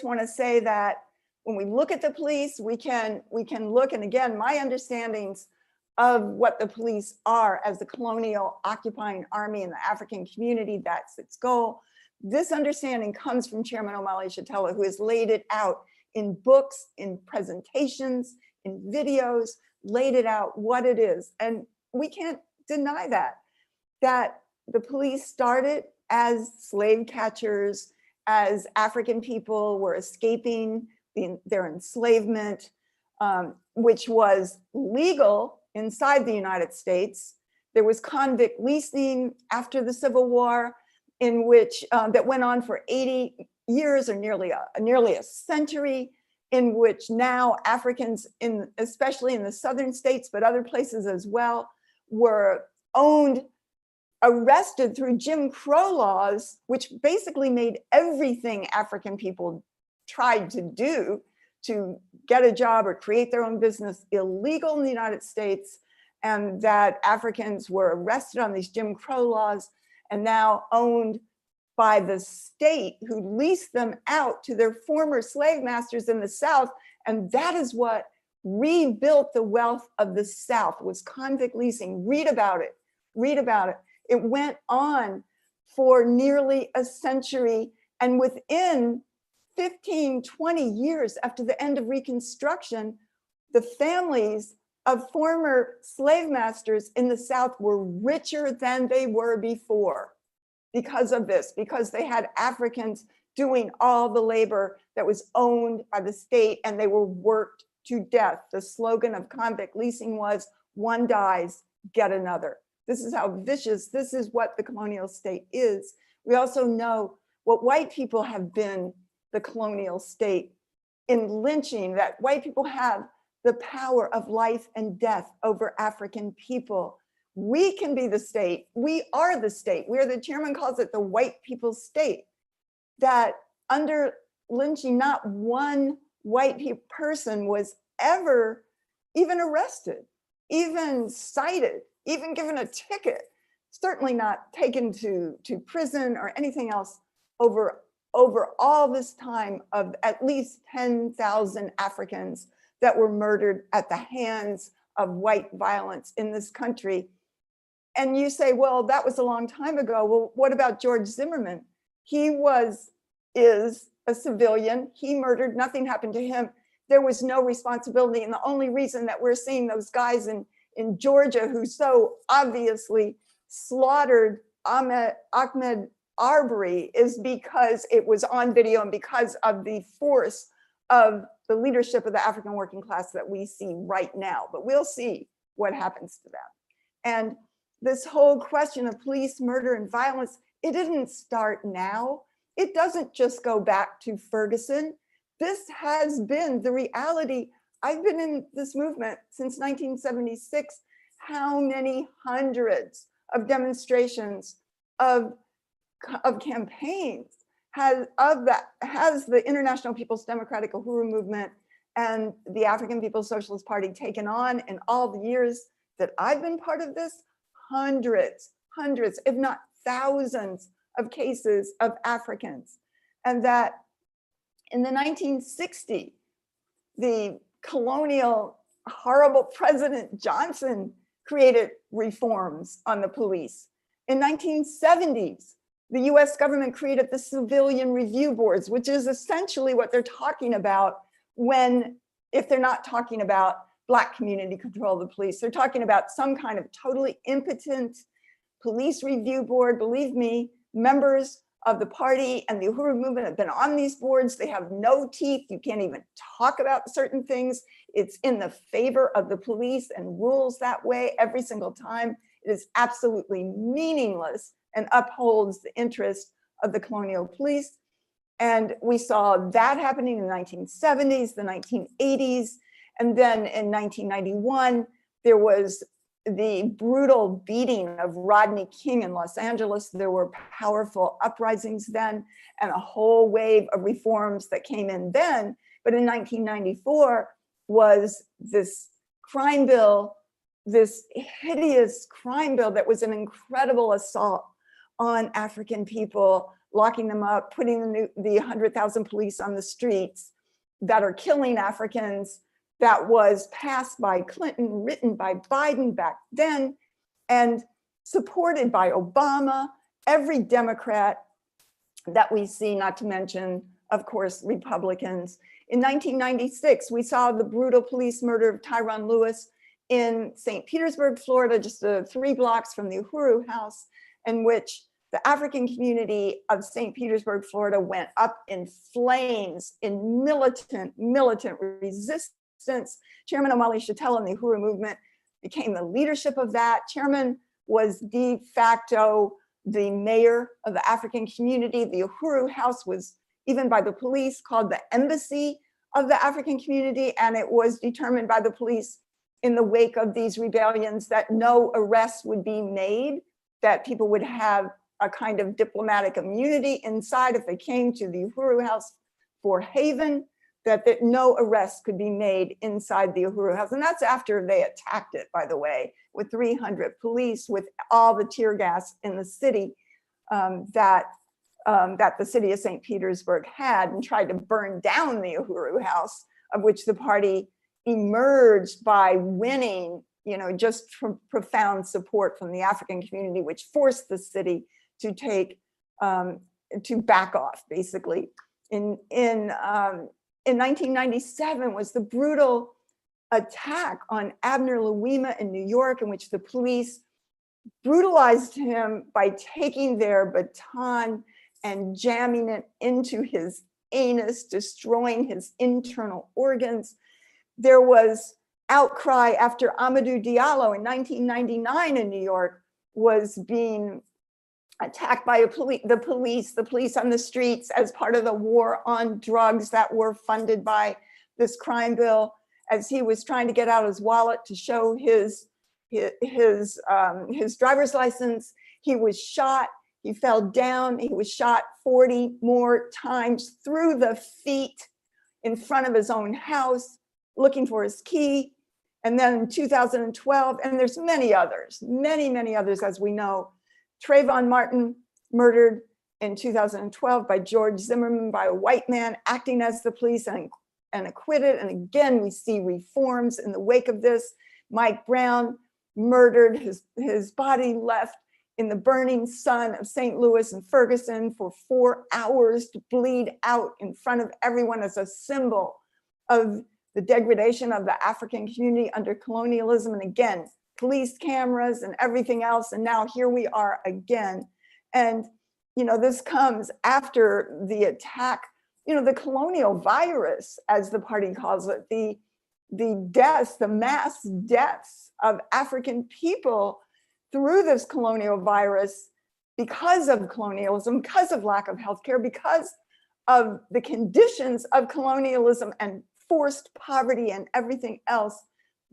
want to say that when we look at the police, we can look, and again, my understandings of what the police are as the colonial occupying army in the African community, that's its goal. This understanding comes from Chairman Omali Yeshitela, who has laid it out in books, in presentations, in videos, laid it out what it is. And we can't deny that the police started as slave catchers, as African people were escaping their enslavement, which was legal inside the United States. There was convict leasing after the Civil War, in which that went on for 80 years or nearly a century, in which now Africans, especially in the southern states, but other places as well, were arrested through Jim Crow laws, which basically made everything African people tried to do to get a job or create their own business illegal in the United States, and that Africans were arrested on these Jim Crow laws and now owned by the state, who leased them out to their former slave masters in the South. And that is what rebuilt the wealth of the South, was convict leasing. Read about it, read about it. It went on for nearly a century, and within 15, 20 years after the end of Reconstruction, the families of former slave masters in the South were richer than they were before because of this, because they had Africans doing all the labor that was owned by the state, and they were worked to death. The slogan of convict leasing was, one dies, get another. This is how vicious, this is what the colonial state is. We also know what white people have been the colonial state in lynching, that white people have the power of life and death over African people. We can be the state. We are the state. We are, the chairman calls it the white people's state, that under lynching, not one white person was ever even arrested, even cited, even given a ticket, certainly not taken to prison or anything else over all this time of at least 10,000 Africans that were murdered at the hands of white violence in this country. And you say, well, that was a long time ago. Well, what about George Zimmerman? He is a civilian. He murdered, nothing happened to him. There was no responsibility. And the only reason that we're seeing those guys in Georgia who so obviously slaughtered Ahmed Arbery is because it was on video and because of the force of the leadership of the African working class that we see right now. But we'll see what happens to them. And this whole question of police murder and violence, it didn't start now. It doesn't just go back to Ferguson. This has been the reality. I've been in this movement since 1976. How many hundreds of demonstrations, of campaigns has the International People's Democratic Uhuru movement and the African People's Socialist Party taken on in all the years that I've been part of this? Hundreds, if not thousands of cases of Africans. And that in the 1960s, the colonial, horrible President Johnson created reforms on the police. In 1970s, the US government created the civilian review boards, which is essentially what they're talking about if they're not talking about Black community control of the police, they're talking about some kind of totally impotent police review board. Believe me, members of the party and the Uhuru movement have been on these boards. They have no teeth. You can't even talk about certain things. It's in the favor of the police and rules that way every single time. It is absolutely meaningless and upholds the interest of the colonial police. And we saw that happening in the 1970s, the 1980s. And then in 1991, there was the brutal beating of Rodney King in Los Angeles. There were powerful uprisings then and a whole wave of reforms that came in then. But in 1994 was this crime bill, this hideous crime bill that was an incredible assault on African people, locking them up, putting the 100,000 police on the streets that are killing Africans, that was passed by Clinton, written by Biden back then, and supported by Obama, every Democrat that we see, not to mention, of course, Republicans. In 1996, we saw the brutal police murder of Tyron Lewis in St. Petersburg, Florida, just 3 blocks from the Uhuru House, in which the African community of St. Petersburg, Florida went up in flames in militant resistance. Chairman Omali Shatella and the Uhuru movement became the leadership of that. Chairman was de facto the mayor of the African community. The Uhuru House was, even by the police, called the embassy of the African community, and it was determined by the police in the wake of these rebellions that no arrests would be made, that people would have a kind of diplomatic immunity inside if they came to the Uhuru House for haven, that no arrests could be made inside the Uhuru House. And that's after they attacked it, by the way, with 300 police, with all the tear gas in the city that the city of St. Petersburg had, and tried to burn down the Uhuru House, of which the party emerged by winning, just from profound support from the African community, which forced the city to back off, basically. In 1997 was the brutal attack on Abner Louima in New York, in which the police brutalized him by taking their baton and jamming it into his anus, destroying his internal organs. There was outcry after Amadou Diallo in 1999 in New York was being attacked by the police on the streets as part of the war on drugs that were funded by this crime bill. As he was trying to get out his wallet to show his driver's license, he was shot. He fell down. He was shot 40 more times through the feet in front of his own house, looking for his key. And then in 2012, and there's many others, many others, as we know. Trayvon Martin murdered in 2012 by George Zimmerman, by a white man acting as the police, and acquitted. And again, we see reforms in the wake of this. Mike Brown murdered, his body left in the burning sun of St. Louis and Ferguson for 4 hours to bleed out in front of everyone as a symbol of the degradation of the African community under colonialism. And again, police cameras and everything else. And now here we are again. And, this comes after the attack, the colonial virus, as the party calls it, the deaths, the mass deaths of African people through this colonial virus because of colonialism, because of lack of healthcare, because of the conditions of colonialism and forced poverty and everything else,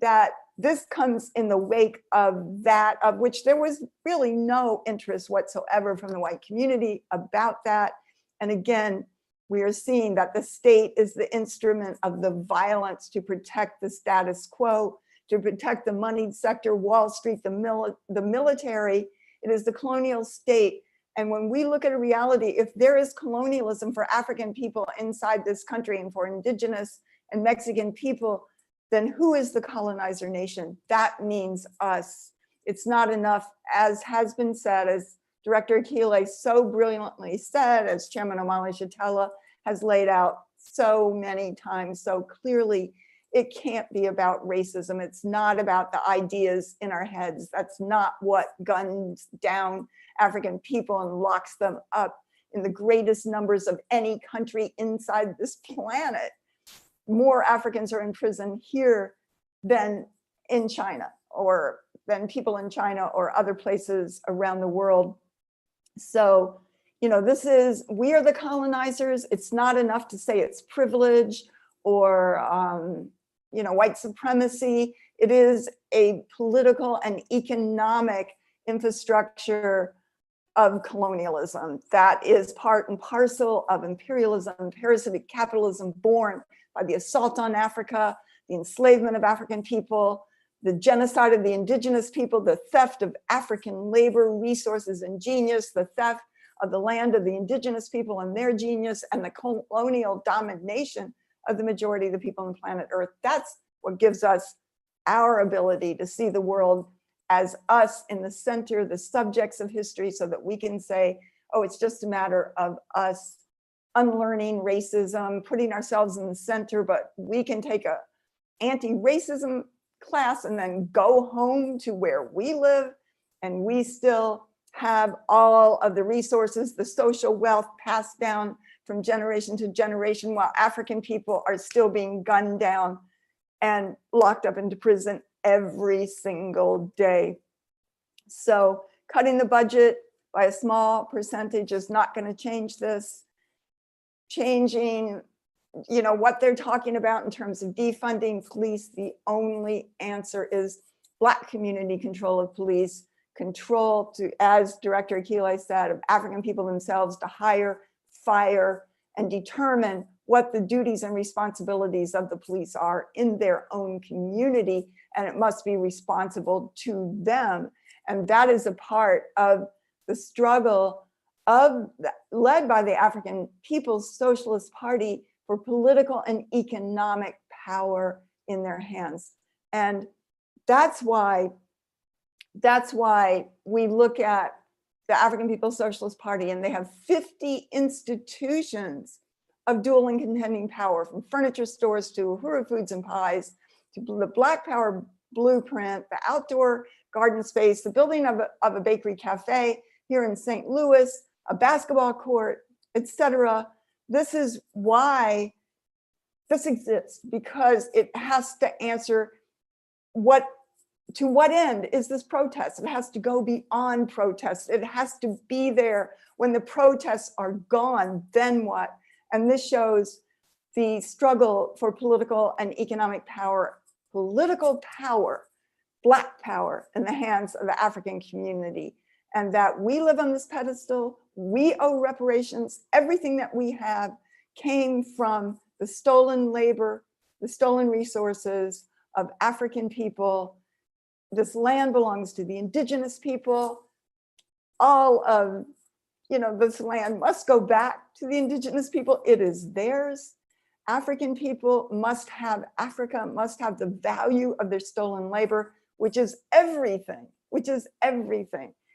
that this comes in the wake of that, of which there was really no interest whatsoever from the white community about that. And again, we are seeing that the state is the instrument of the violence to protect the status quo, to protect the moneyed sector, Wall Street, the military. It is the colonial state. And when we look at a reality, if there is colonialism for African people inside this country and for indigenous and Mexican people, then who is the colonizer nation? That means us. It's not enough, as has been said, as Director Akile so brilliantly said, as Chairman Omali Shatella has laid out so many times, so clearly, it can't be about racism. It's not about the ideas in our heads. That's not what guns down African people and locks them up in the greatest numbers of any country inside this planet. More Africans are in prison here than in China, or than people in China or other places around the world. So, we are the colonizers. It's not enough to say it's privilege or, white supremacy. It is a political and economic infrastructure of colonialism that is part and parcel of imperialism, parasitic capitalism born by the assault on Africa, the enslavement of African people, the genocide of the indigenous people, the theft of African labor, resources, and genius, the theft of the land of the indigenous people and their genius, and the colonial domination of the majority of the people on planet Earth. That's what gives us our ability to see the world as us in the center, the subjects of history, so that we can say, oh, it's just a matter of us unlearning racism, putting ourselves in the center, but we can take a anti-racism class and then go home to where we live, and we still have all of the resources, the social wealth passed down from generation to generation, while African people are still being gunned down and locked up into prison every single day. So cutting the budget by a small percentage is not going to change this. Changing, what they're talking about in terms of defunding police, the only answer is Black community control of police, control to, as Director Akile said, of African people themselves to hire, fire, and determine what the duties and responsibilities of the police are in their own community, and it must be responsible to them. And that is a part of the struggle led by the African People's Socialist Party for political and economic power in their hands. And that's why we look at the African People's Socialist Party, and they have 50 institutions of dual and contending power, from furniture stores to Uhuru Foods and Pies, to the Black Power Blueprint, the outdoor garden space, the building of a bakery cafe here in St. Louis, a basketball court, etc. This is why this exists, because it has to answer to what end is this protest? It has to go beyond protest. It has to be there when the protests are gone, then what? And this shows the struggle for political and economic power, Black power in the hands of the African community. And that we live on this pedestal, we owe reparations. Everything that we have came from the stolen labor, the stolen resources of African people. This land belongs to the indigenous people. All of, this land must go back to the indigenous people. It is theirs. African people must have, Africa must have the value of their stolen labor, which is everything,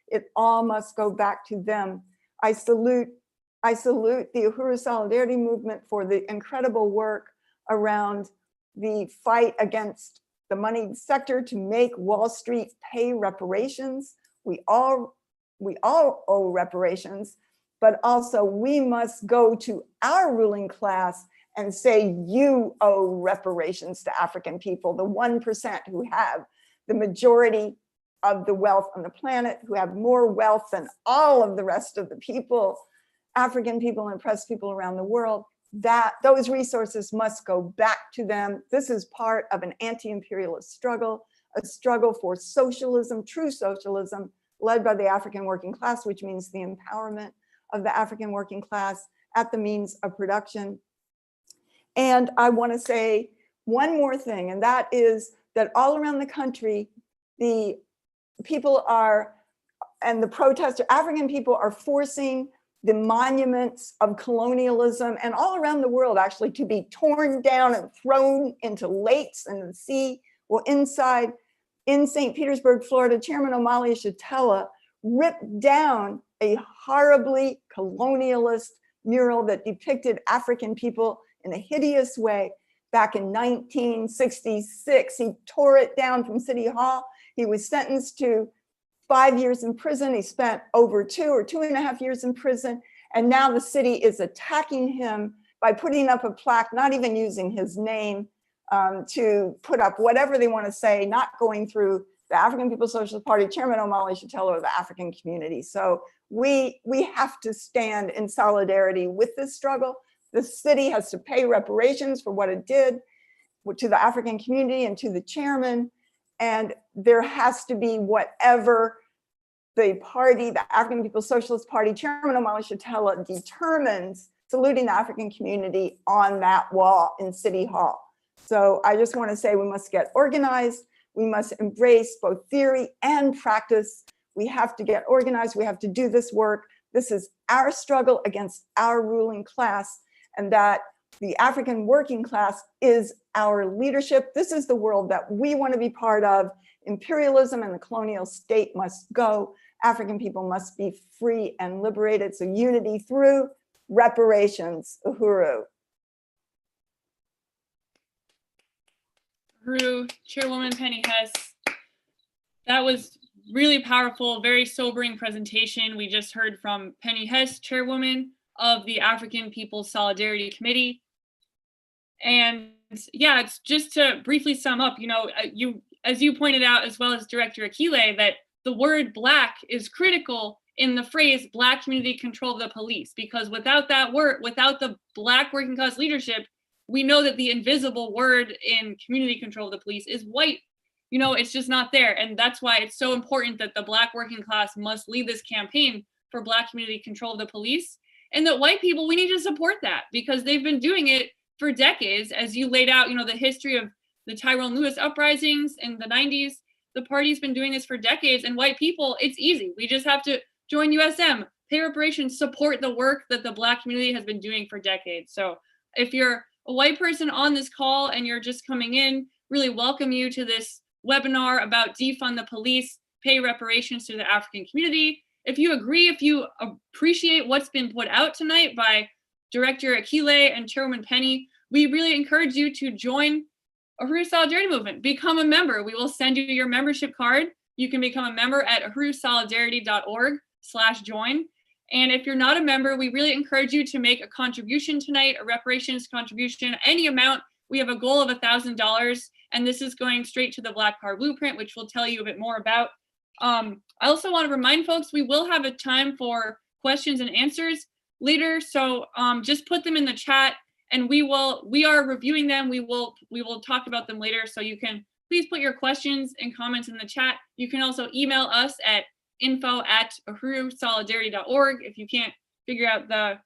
It all must go back to them. I salute the Uhuru Solidarity Movement for the incredible work around the fight against the money sector to make Wall Street pay reparations. We all owe reparations. but also we must go to our ruling class and say, you owe reparations to African people, the 1% who have the majority of the wealth on the planet, who have more wealth than all of the rest of the people, African people and oppressed people around the world. That those resources must go back to them. This is part of an anti-imperialist struggle, a struggle for socialism, true socialism, led by the African working class, which means the empowerment of the African working class at the means of production. And I want to say one more thing, and that is that all around the country, the people are, and the protesters, African people are forcing the monuments of colonialism and all around the world actually to be torn down and thrown into lakes and the sea. Well, inside, in St. Petersburg, Florida, Chairman Omali Yeshitela ripped down a horribly colonialist mural that depicted African people in a hideous way back in 1966. He tore it down from City Hall. He was sentenced to 5 years in prison. He spent over 2 or 2.5 years in prison. And now the city is attacking him by putting up a plaque, not even using his name, to put up whatever they want to say, not going through the African People's Socialist Party, Chairman Omali Yeshitela, or the African community. So we have to stand in solidarity with this struggle. The city has to pay reparations for what it did to the African community and to the chairman. And there has to be whatever the party, the African People's Socialist Party, Chairman Omali Yeshitela determines, saluting the African community on that wall in City Hall. So I just want to say we must get organized. We must embrace both theory and practice. We have to get organized. We have to do this work. This is our struggle against our ruling class, and that the African working class is our leadership. This is the world that we want to be part of. Imperialism and the colonial state must go. African people must be free and liberated. So unity through reparations. Uhuru. Uhuru, Chairwoman Penny Hess. That was really powerful, very sobering presentation. We just heard from Penny Hess, Chairwoman of the African People's Solidarity Committee. And yeah, it's just to briefly sum up, as you pointed out, as well as Director Akile, that the word Black is critical in the phrase Black community control of the police, because without that word, without the Black working class leadership, we know that the invisible word in community control of the police is white. It's just not there. And that's why it's so important that the Black working class must lead this campaign for Black community control of the police. And that white people, we need to support that, because they've been doing it for decades. As you laid out, the history of the Tyrone Lewis uprisings in the 90s, the party's been doing this for decades. And white people, it's easy. We just have to join USM, pay reparations, support the work that the Black community has been doing for decades. So if you're a white person on this call and you're just coming in, really welcome you to this webinar about defund the police, pay reparations to the African community. If you agree, if you appreciate what's been put out tonight by Director Akile and Chairwoman Penny, we really encourage you to join Uhuru Solidarity Movement. Become a member. We will send you your membership card. You can become a member at uhurusolidarity.org/join. And if you're not a member, we really encourage you to make a contribution tonight, a reparations contribution, any amount. We have a goal of $1,000, and this is going straight to the Black Power Blueprint, which we'll tell you a bit more about. I also want to remind folks, we will have a time for questions and answers later. So just put them in the chat, and we are reviewing them. We will talk about them later. So you can please put your questions and comments in the chat. You can also email us at info@uhurusolidarity.org if you can't figure out the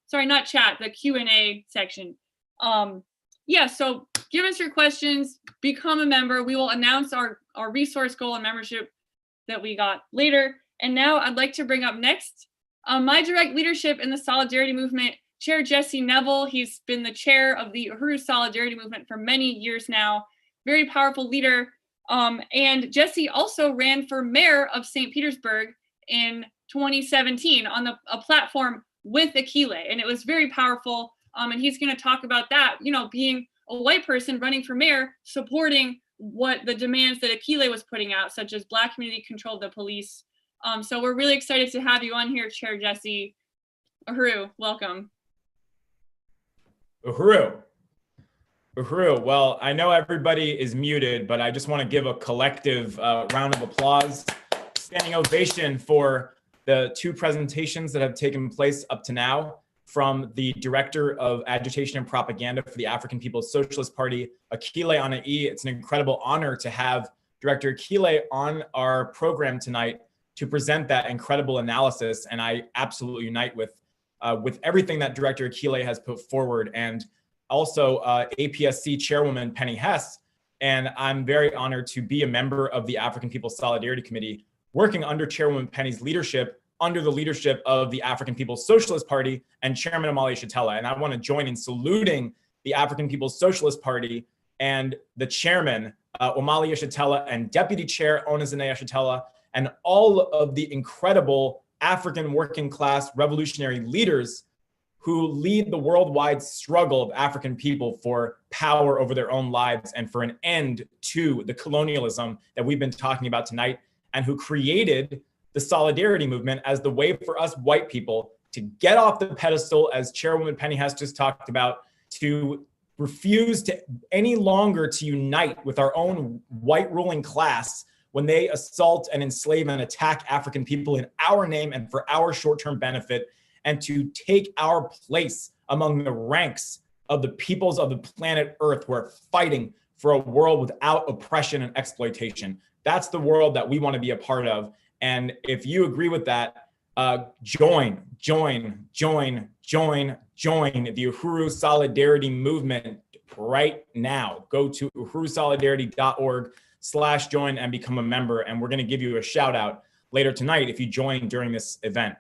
Q&A section. So give us your questions, become a member. We will announce our resource goal and membership that we got later. And now I'd like to bring up next my direct leadership in the Solidarity Movement, Chair Jesse Neville. He's been the chair of the Uhuru Solidarity Movement for many years now. Very powerful leader. And Jesse also ran for mayor of St. Petersburg in 2017 on a platform with Akile. And it was very powerful. And he's going to talk about that, being a white person running for mayor, supporting what the demands that Akile was putting out, such as Black community control of the police. So we're really excited to have you on here, Chair Jesse. Uhuru, welcome. Uhuru. Uhuru. Well, I know everybody is muted, but I just want to give a collective round of applause, standing ovation for the two presentations that have taken place up to now from the Director of Agitation and Propaganda for the African People's Socialist Party, Akilé Anai. It's an incredible honor to have Director Akile on our program tonight to present that incredible analysis. And I absolutely unite with everything that Director Akile has put forward, and also APSC Chairwoman Penny. And I'm very honored to be a member of the African People's Solidarity Committee, working under Chairwoman Penny's leadership, under the leadership of the African People's Socialist Party and Chairman Omali Yeshitela. And I want to join in saluting the African People's Socialist Party and the Chairman, Omali Yeshitela, and Deputy Chair Onizane Yeshitela, and all of the incredible African working class revolutionary leaders who lead the worldwide struggle of African people for power over their own lives and for an end to the colonialism that we've been talking about tonight, and who created the solidarity movement as the way for us white people to get off the pedestal, as Chairwoman Penny has just talked about, to refuse to any longer to unite with our own white ruling class when they assault and enslave and attack African people in our name and for our short-term benefit, and to take our place among the ranks of the peoples of the planet Earth who are fighting for a world without oppression and exploitation. That's the world that we want to be a part of. And if you agree with that, join the Uhuru Solidarity Movement right now. Go to uhurusolidarity.org/join and become a member. And we're going to give you a shout out later tonight if you join during this event.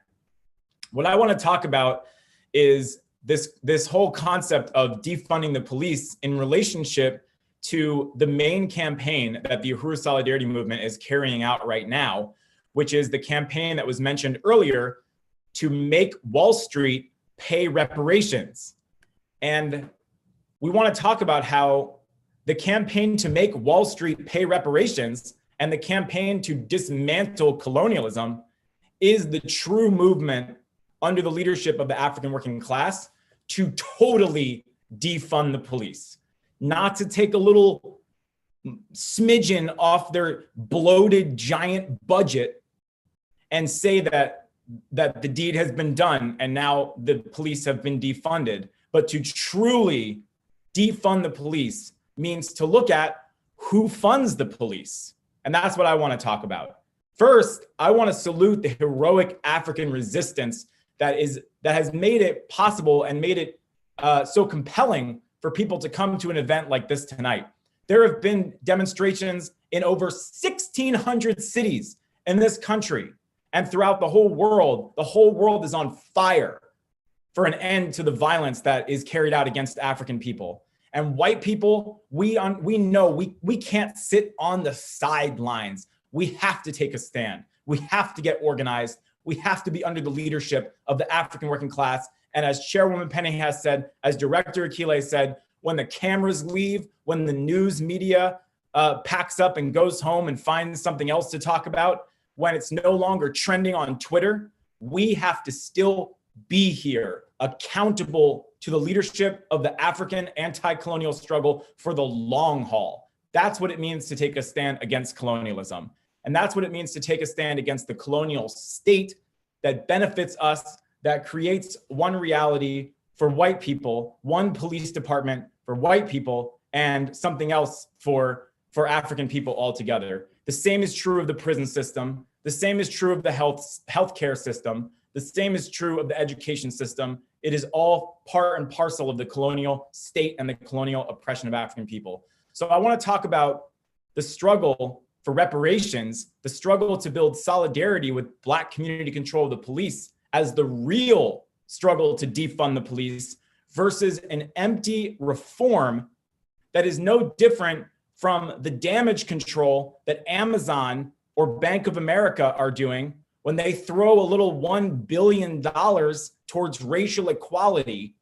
What I want to talk about is this whole concept of defunding the police in relationship to the main campaign that the Uhuru Solidarity Movement is carrying out right now, which is the campaign that was mentioned earlier to make Wall Street pay reparations. And we want to talk about how the campaign to make Wall Street pay reparations and the campaign to dismantle colonialism is the true movement under the leadership of the African working class to totally defund the police, not to take a little smidgen off their bloated giant budget and say that the deed has been done and now the police have been defunded, but to truly defund the police means to look at who funds the police. And that's what I want to talk about. First, I want to salute the heroic African resistance that has made it possible and made it so compelling for people to come to an event like this tonight. There have been demonstrations in over 1,600 cities in this country and throughout the whole world. The whole world is on fire for an end to the violence that is carried out against African people. And white people, we know we can't sit on the sidelines. We have to take a stand. We have to get organized. We have to be under the leadership of the African working class. And as Chairwoman Penny has said, as Director Akile said, when the cameras leave, when the news media packs up and goes home and finds something else to talk about, when it's no longer trending on Twitter, we have to still be here, accountable to the leadership of the African anti-colonial struggle for the long haul. That's what it means to take a stand against colonialism. And that's what it means to take a stand against the colonial state that benefits us, that creates one reality for white people, one police department for white people, and something else for African people altogether. The same is true of the prison system. The same is true of the healthcare system. The same is true of the education system. It is all part and parcel of the colonial state and the colonial oppression of African people. So I want to talk about the struggle for reparations, the struggle to build solidarity with Black community control of the police as the real struggle to defund the police versus an empty reform that is no different from the damage control that Amazon or Bank of America are doing when they throw a little $1 billion towards racial equality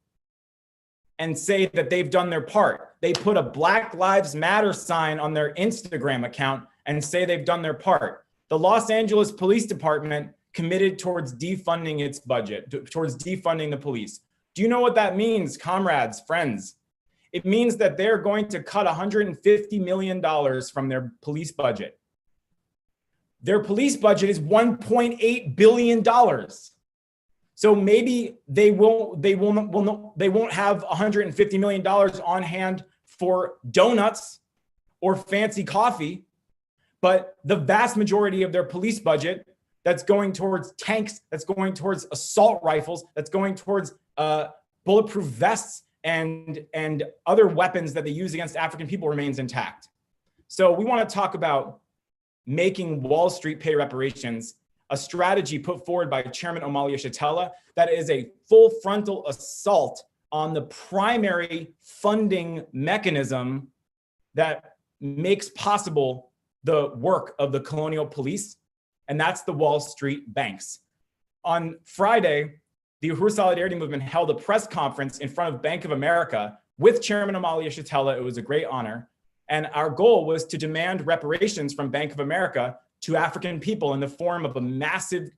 and say that they've done their part. They put a Black Lives Matter sign on their Instagram account and say they've done their part. The Los Angeles Police Department committed towards defunding its budget, towards defunding the police. Do you know what that means, comrades, friends? It means that they're going to cut $150 million from their police budget. Their police budget is $1.8 billion. So maybe they won't have $150 million on hand for donuts or fancy coffee, but the vast majority of their police budget that's going towards tanks, that's going towards assault rifles, that's going towards bulletproof vests and other weapons that they use against African people remains intact. So we want to talk about making Wall Street pay reparations, a strategy put forward by Chairman Omali Yeshitela that is a full frontal assault on the primary funding mechanism that makes possible the work of the colonial police, and that's the Wall Street banks. On Friday, the Uhuru Solidarity Movement held a press conference in front of Bank of America with Chairman Omali Yeshitela. It was a great honor. And our goal was to demand reparations from Bank of America to African people in the form of a massive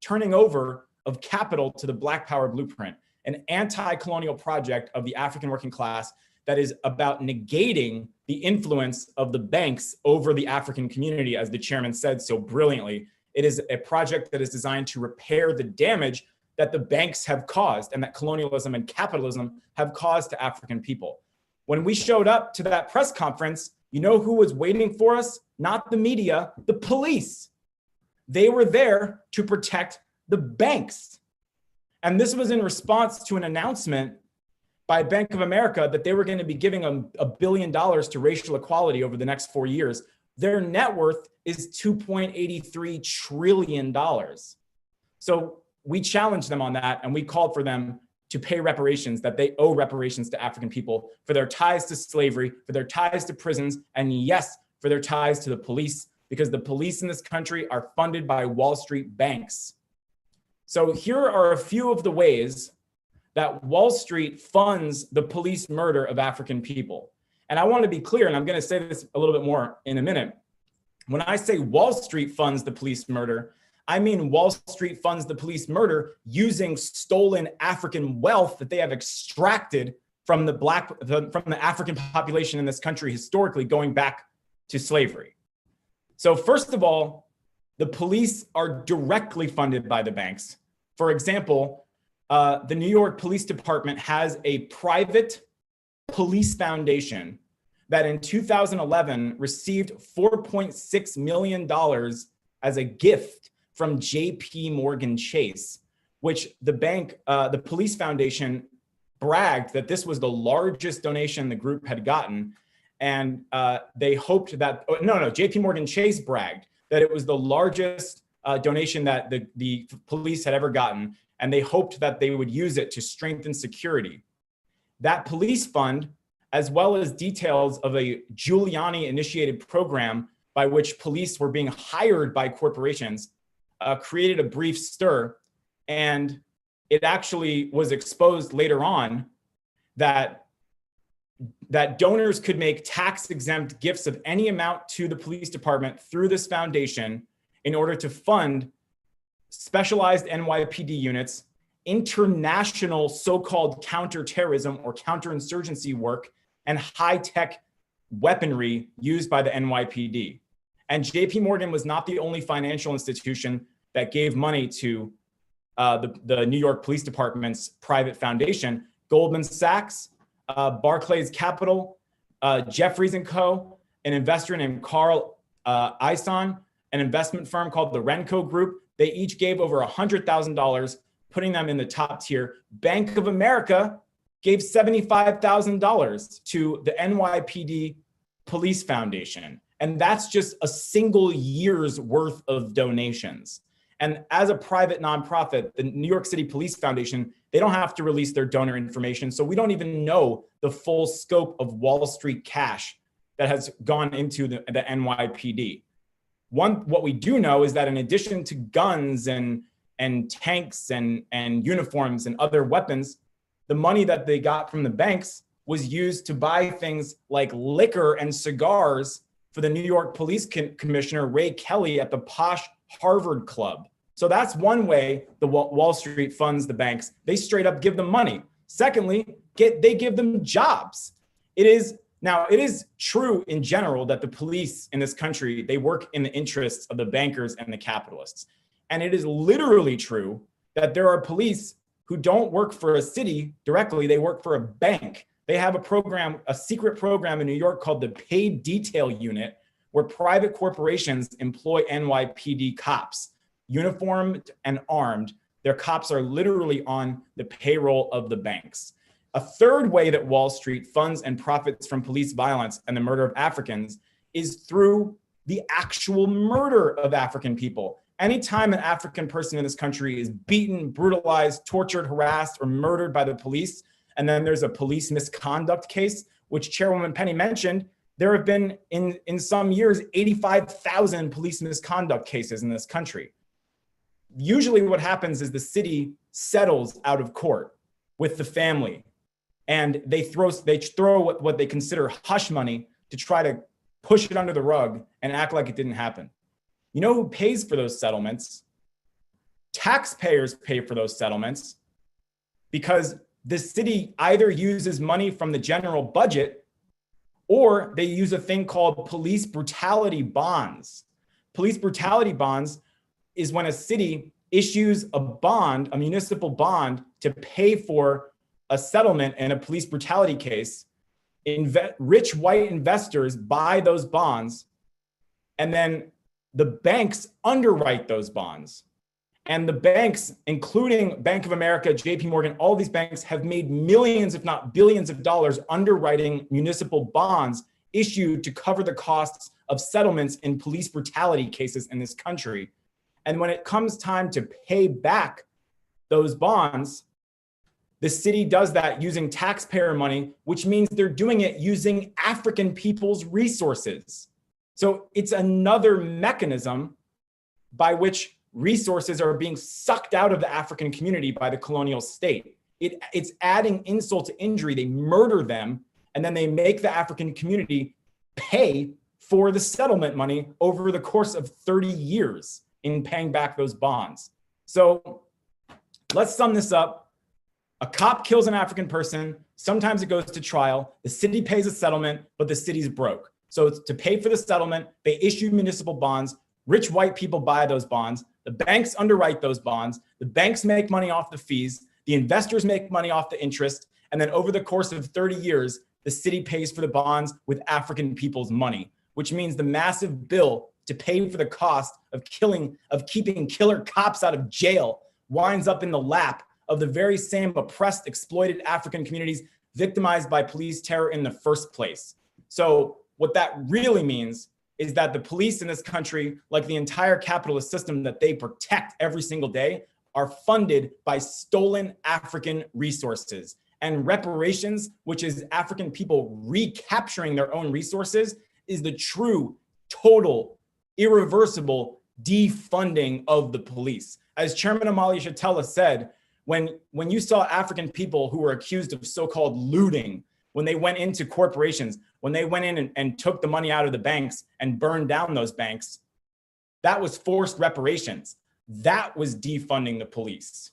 turning over of capital to the Black Power blueprint, an anti-colonial project of the African working class that is about negating the influence of the banks over the African community, as the chairman said so brilliantly. It is a project that is designed to repair the damage that the banks have caused and that colonialism and capitalism have caused to African people. When we showed up to that press conference, you know who was waiting for us? Not the media, the police. They were there to protect the banks. And this was in response to an announcement by Bank of America that they were going to be giving $1 billion to racial equality over the next 4 years. Their net worth is $2.83 trillion. So we challenged them on that, and we called for them to pay reparations, that they owe reparations to African people for their ties to slavery, for their ties to prisons, and yes, for their ties to the police, because the police in this country are funded by Wall Street banks. So here are a few of the ways that Wall Street funds the police murder of African people. And I want to be clear, and I'm going to say this a little bit more in a minute. When I say Wall Street funds the police murder, I mean Wall Street funds the police murder using stolen African wealth that they have extracted from the African population in this country historically, going back to slavery. So first of all, the police are directly funded by the banks. For example, the New York Police Department has a private police foundation that in 2011 received $4.6 million as a gift from JP Morgan Chase, which the police foundation bragged that this was the largest donation the group had gotten. And they hoped that, JP Morgan Chase bragged that it was the largest donation that the police had ever gotten. And they hoped that they would use it to strengthen security. That police fund, as well as details of a Giuliani-initiated program by which police were being hired by corporations, created a brief stir. And it actually was exposed later on that donors could make tax-exempt gifts of any amount to the police department through this foundation in order to fund specialized NYPD units, international so-called counterterrorism or counterinsurgency work, and high-tech weaponry used by the NYPD. And JP Morgan was not the only financial institution that gave money to the New York Police Department's private foundation. Goldman Sachs, Barclays Capital, Jeffries & Co., an investor named Carl Ison, an investment firm called the Renco Group. They each gave over $100,000, putting them in the top tier. Bank of America gave $75,000 to the NYPD Police Foundation. And that's just a single year's worth of donations. And as a private nonprofit, the New York City Police Foundation, they don't have to release their donor information. So we don't even know the full scope of Wall Street cash that has gone into the NYPD. What we do know is that in addition to guns and tanks and uniforms and other weapons, the money that they got from the banks was used to buy things like liquor and cigars for the New York Police Commissioner Ray Kelly at the posh Harvard Club. So that's one way the Wall Street funds the banks. They straight up give them money. Secondly, they give them jobs. It is true in general that the police in this country, they work in the interests of the bankers and the capitalists. And it is literally true that there are police who don't work for a city directly, they work for a bank. They have a program, a secret program in New York called the Paid Detail Unit, where private corporations employ NYPD cops, uniformed and armed. Their cops are literally on the payroll of the banks. A third way that Wall Street funds and profits from police violence and the murder of Africans is through the actual murder of African people. Anytime an African person in this country is beaten, brutalized, tortured, harassed, or murdered by the police, and then there's a police misconduct case, which Chairwoman Penny mentioned, there have been in some years 85,000 police misconduct cases in this country. Usually what happens is the city settles out of court with the family, and they throw what they consider hush money to try to push it under the rug and act like it didn't happen. You know who pays for those settlements? Taxpayers pay for those settlements because the city either uses money from the general budget or they use a thing called police brutality bonds. Police brutality bonds is when a city issues a bond, a municipal bond, to pay for a settlement in a police brutality case. Rich white investors buy those bonds, and then the banks underwrite those bonds. And the banks, including Bank of America, JP Morgan, all these banks have made millions, if not billions of dollars underwriting municipal bonds issued to cover the costs of settlements in police brutality cases in this country. And when it comes time to pay back those bonds, the city does that using taxpayer money, which means they're doing it using African people's resources. So it's another mechanism by which resources are being sucked out of the African community by the colonial state. It's adding insult to injury. They murder them, and then they make the African community pay for the settlement money over the course of 30 years in paying back those bonds. So let's sum this up. A cop kills an African person. Sometimes it goes to trial. The city pays a settlement, but the city's broke. So it's to pay for the settlement, they issue municipal bonds. Rich white people buy those bonds. The banks underwrite those bonds. The banks make money off the fees. The investors make money off the interest. And then over the course of 30 years, the city pays for the bonds with African people's money, which means the massive bill to pay for the cost of keeping killer cops out of jail winds up in the lap of the very same oppressed, exploited African communities victimized by police terror in the first place. So what that really means is that the police in this country, like the entire capitalist system that they protect every single day, are funded by stolen African resources. And reparations, which is African people recapturing their own resources, is the true, total, irreversible defunding of the police. As Chairman Omali Yeshitela said, when you saw African people who were accused of so-called looting, when they went into corporations, when they went in and took the money out of the banks and burned down those banks, that was forced reparations. That was defunding the police.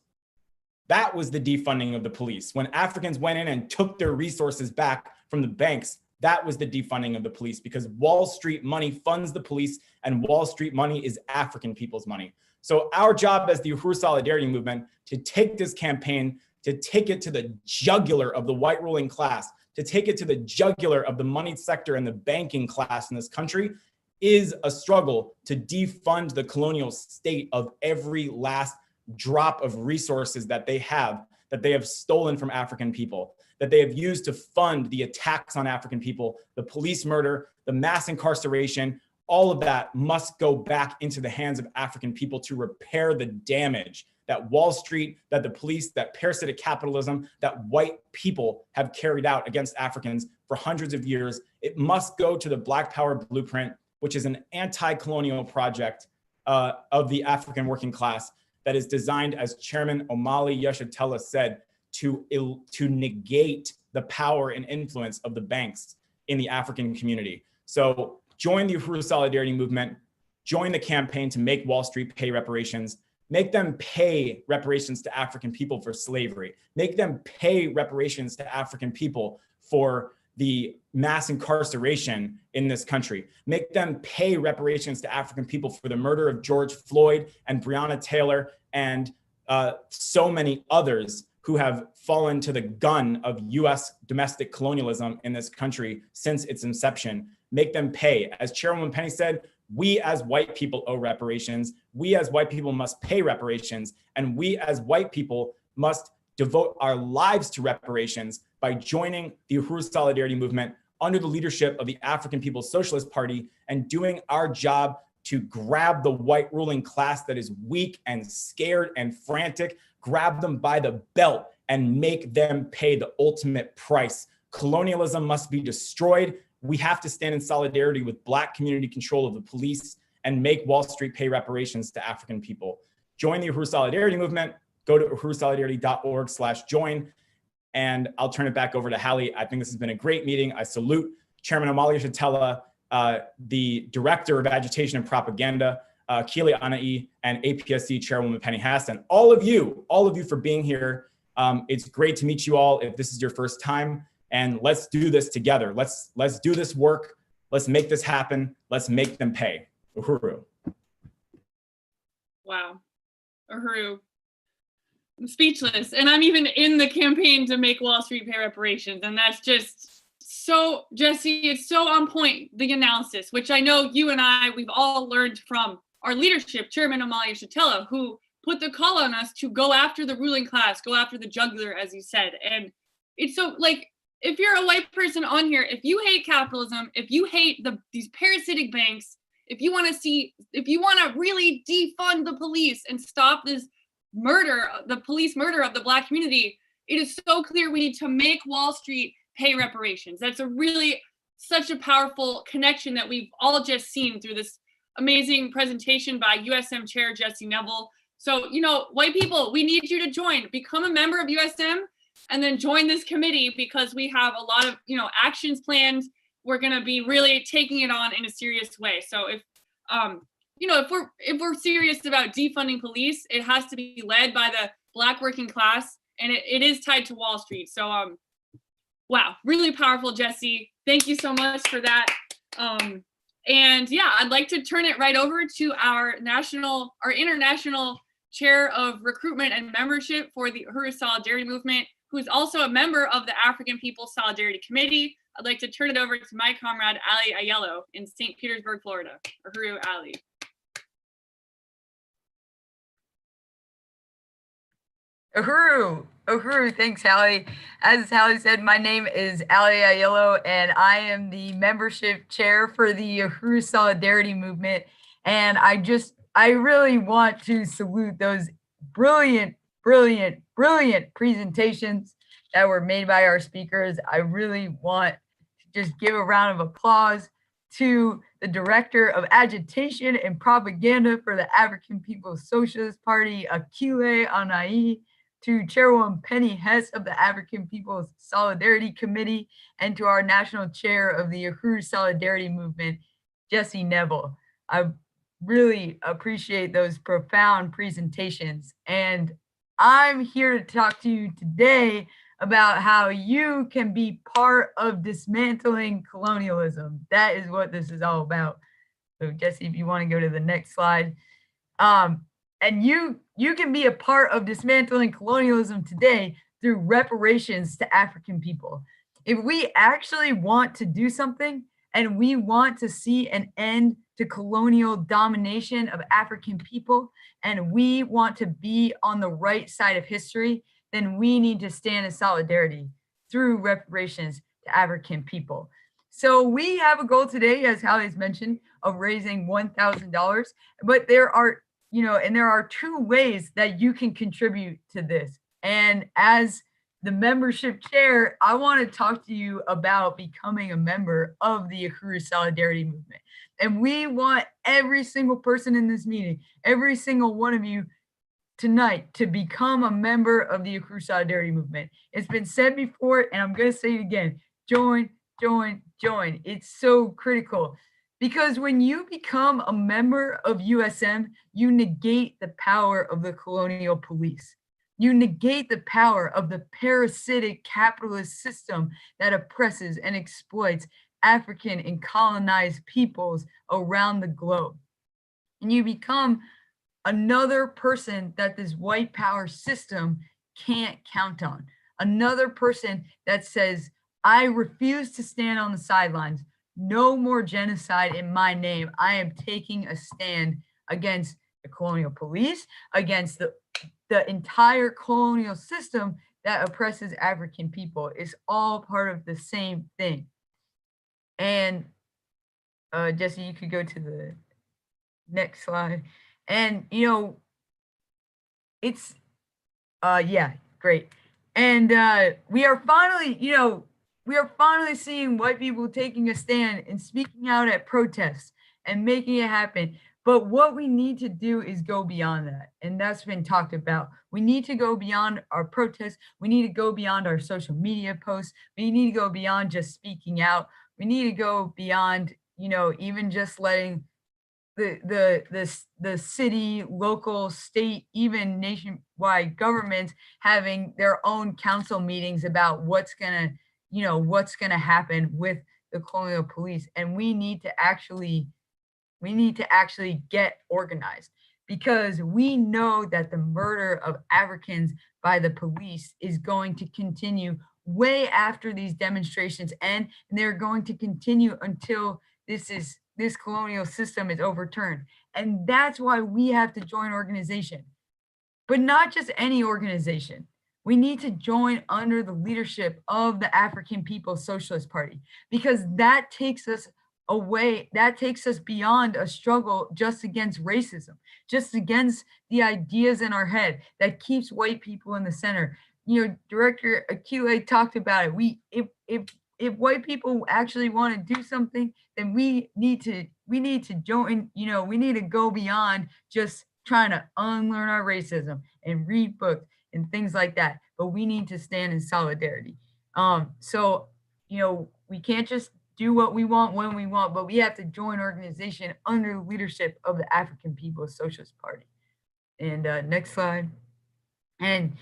That was the defunding of the police. When Africans went in and took their resources back from the banks, that was the defunding of the police, because Wall Street money funds the police and Wall Street money is African people's money. So our job as the Uhuru Solidarity Movement to take this campaign, to take it to the jugular of the white ruling class, to take it to the jugular of the money sector and the banking class in this country, is a struggle to defund the colonial state of every last drop of resources that they have stolen from African people, that they have used to fund the attacks on African people, the police murder, the mass incarceration. All of that must go back into the hands of African people to repair the damage that Wall Street, that the police, that parasitic capitalism, that white people have carried out against Africans for hundreds of years. It must go to the Black Power Blueprint, which is an anti-colonial project of the African working class that is designed, as Chairman Omali Yeshitela said, to negate the power and influence of the banks in the African community. So join the Uhuru Solidarity Movement. join the campaign to make Wall Street pay reparations. Make them pay reparations to African people for slavery. Make them pay reparations to African people for the mass incarceration in this country. Make them pay reparations to African people for the murder of George Floyd and Breonna Taylor and so many others who have fallen to the gun of US domestic colonialism in this country since its inception. Make them pay. As Chairwoman Penny said, we as white people owe reparations. We as white people must pay reparations. And we as white people must devote our lives to reparations by joining the Uhuru Solidarity Movement under the leadership of the African People's Socialist Party and doing our job to grab the white ruling class that is weak and scared and frantic, grab them by the belt and make them pay the ultimate price. Colonialism must be destroyed. We have to stand in solidarity with Black community control of the police and make Wall Street pay reparations to African people. Join the Uhuru Solidarity Movement. Go to uhurusolidarity.org/join. And I'll turn it back over to Hallie. I think this has been a great meeting. I salute Chairman Amalia Shatella, the Director of Agitation and Propaganda, Akilé Anai, and APSC Chairwoman Penny Hess, and all of you for being here. It's great to meet you all if this is your first time. And let's do this together. Let's do this work. Let's make this happen. Let's make them pay. Uhuru. Wow. Uhuru. I'm speechless. And I'm even in the campaign to make Wall Street pay reparations. And that's just so, Jesse, it's so on point, the analysis, which I know you and I, we've all learned from our leadership, Chairman Amalia Shatella, who put the call on us to go after the ruling class, go after the jugular, as you said. And it's so, like, if you're a white person on here, if you hate capitalism, if you hate these parasitic banks, if you want to really defund the police and stop this murder, the police murder of the Black community, it is so clear we need to make Wall Street pay reparations. That's such a powerful connection that we've all just seen through this amazing presentation by USM Chair Jesse Neville. So, white people, we need you to join, become a member of USM, and then join this committee because we have a lot of, actions planned. We're going to be really taking it on in a serious way. So if we're serious about defunding police, it has to be led by the Black working class, and it is tied to Wall Street. So, wow, really powerful, Jesse. Thank you so much for that. And yeah, I'd like to turn it right over to our international chair of recruitment and membership for the Uhuru Solidarity Movement, who is also a member of the African People's Solidarity Committee. I'd like to turn it over to my comrade, Ali Ayello in St. Petersburg, Florida. Uhuru, Ali. Uhuru, thanks, Hallie. As Hallie said, my name is Ali Ayello, and I am the membership chair for the Uhuru Solidarity Movement. And I really want to salute those brilliant presentations that were made by our speakers. I really want to just give a round of applause to the Director of Agitation and Propaganda for the African People's Socialist Party, Akilé Anai, to Chairwoman Penny Hess of the African People's Solidarity Committee, and to our national chair of the Uhuru Solidarity Movement, Jesse Neville. I really appreciate those profound presentations. And I'm here to talk to you today about how you can be part of dismantling colonialism. That is what this is all about. So Jesse, if you want to go to the next slide. And you can be a part of dismantling colonialism today through reparations to African people. If we actually want to do something and we want to see an end to colonial domination of African people, and we want to be on the right side of history, then we need to stand in solidarity through reparations to African people. So we have a goal today, as Hallie's mentioned, of raising $1,000, but there are two ways that you can contribute to this. And as the membership chair, I want to talk to you about becoming a member of the Uhuru Solidarity Movement. And we want every single person in this meeting, every single one of you tonight, to become a member of the Akilé Solidarity Movement. It's been said before, and I'm going to say it again. Join, join, join. It's so critical. Because when you become a member of USM, you negate the power of the colonial police. You negate the power of the parasitic capitalist system that oppresses and exploits African and colonized peoples around the globe. And you become another person that this white power system can't count on. Another person that says, I refuse to stand on the sidelines. No more genocide in my name. I am taking a stand against the colonial police, against the entire colonial system that oppresses African people. It's all part of the same thing. And Jesse, you could go to the next slide. And, you know, it's, yeah, great. And we are finally, you know, we are finally seeing white people taking a stand and speaking out at protests and making it happen. But what we need to do is go beyond that. And that's been talked about. We need to go beyond our protests. We need to go beyond our social media posts. We need to go beyond just speaking out. We need to go beyond, you know, even just letting the city, local, state, even nationwide governments having their own council meetings about what's gonna happen with the colonial police. And we need to actually get organized, because we know that the murder of Africans by the police is going to continue way after these demonstrations end, and they're going to continue until this colonial system is overturned. And that's why we have to join organization, but not just any organization. We need to join under the leadership of the African People's Socialist Party, because that takes us away, that takes us beyond a struggle just against racism, just against the ideas in our head that keeps white people in the center. You know, Director Akile talked about it. If white people actually want to do something, then we need to join, you know, we need to go beyond just trying to unlearn our racism and read books and things like that. But we need to stand in solidarity. So, you know, we can't just do what we want when we want, but we have to join organization under the leadership of the African People's Socialist Party. And next slide. And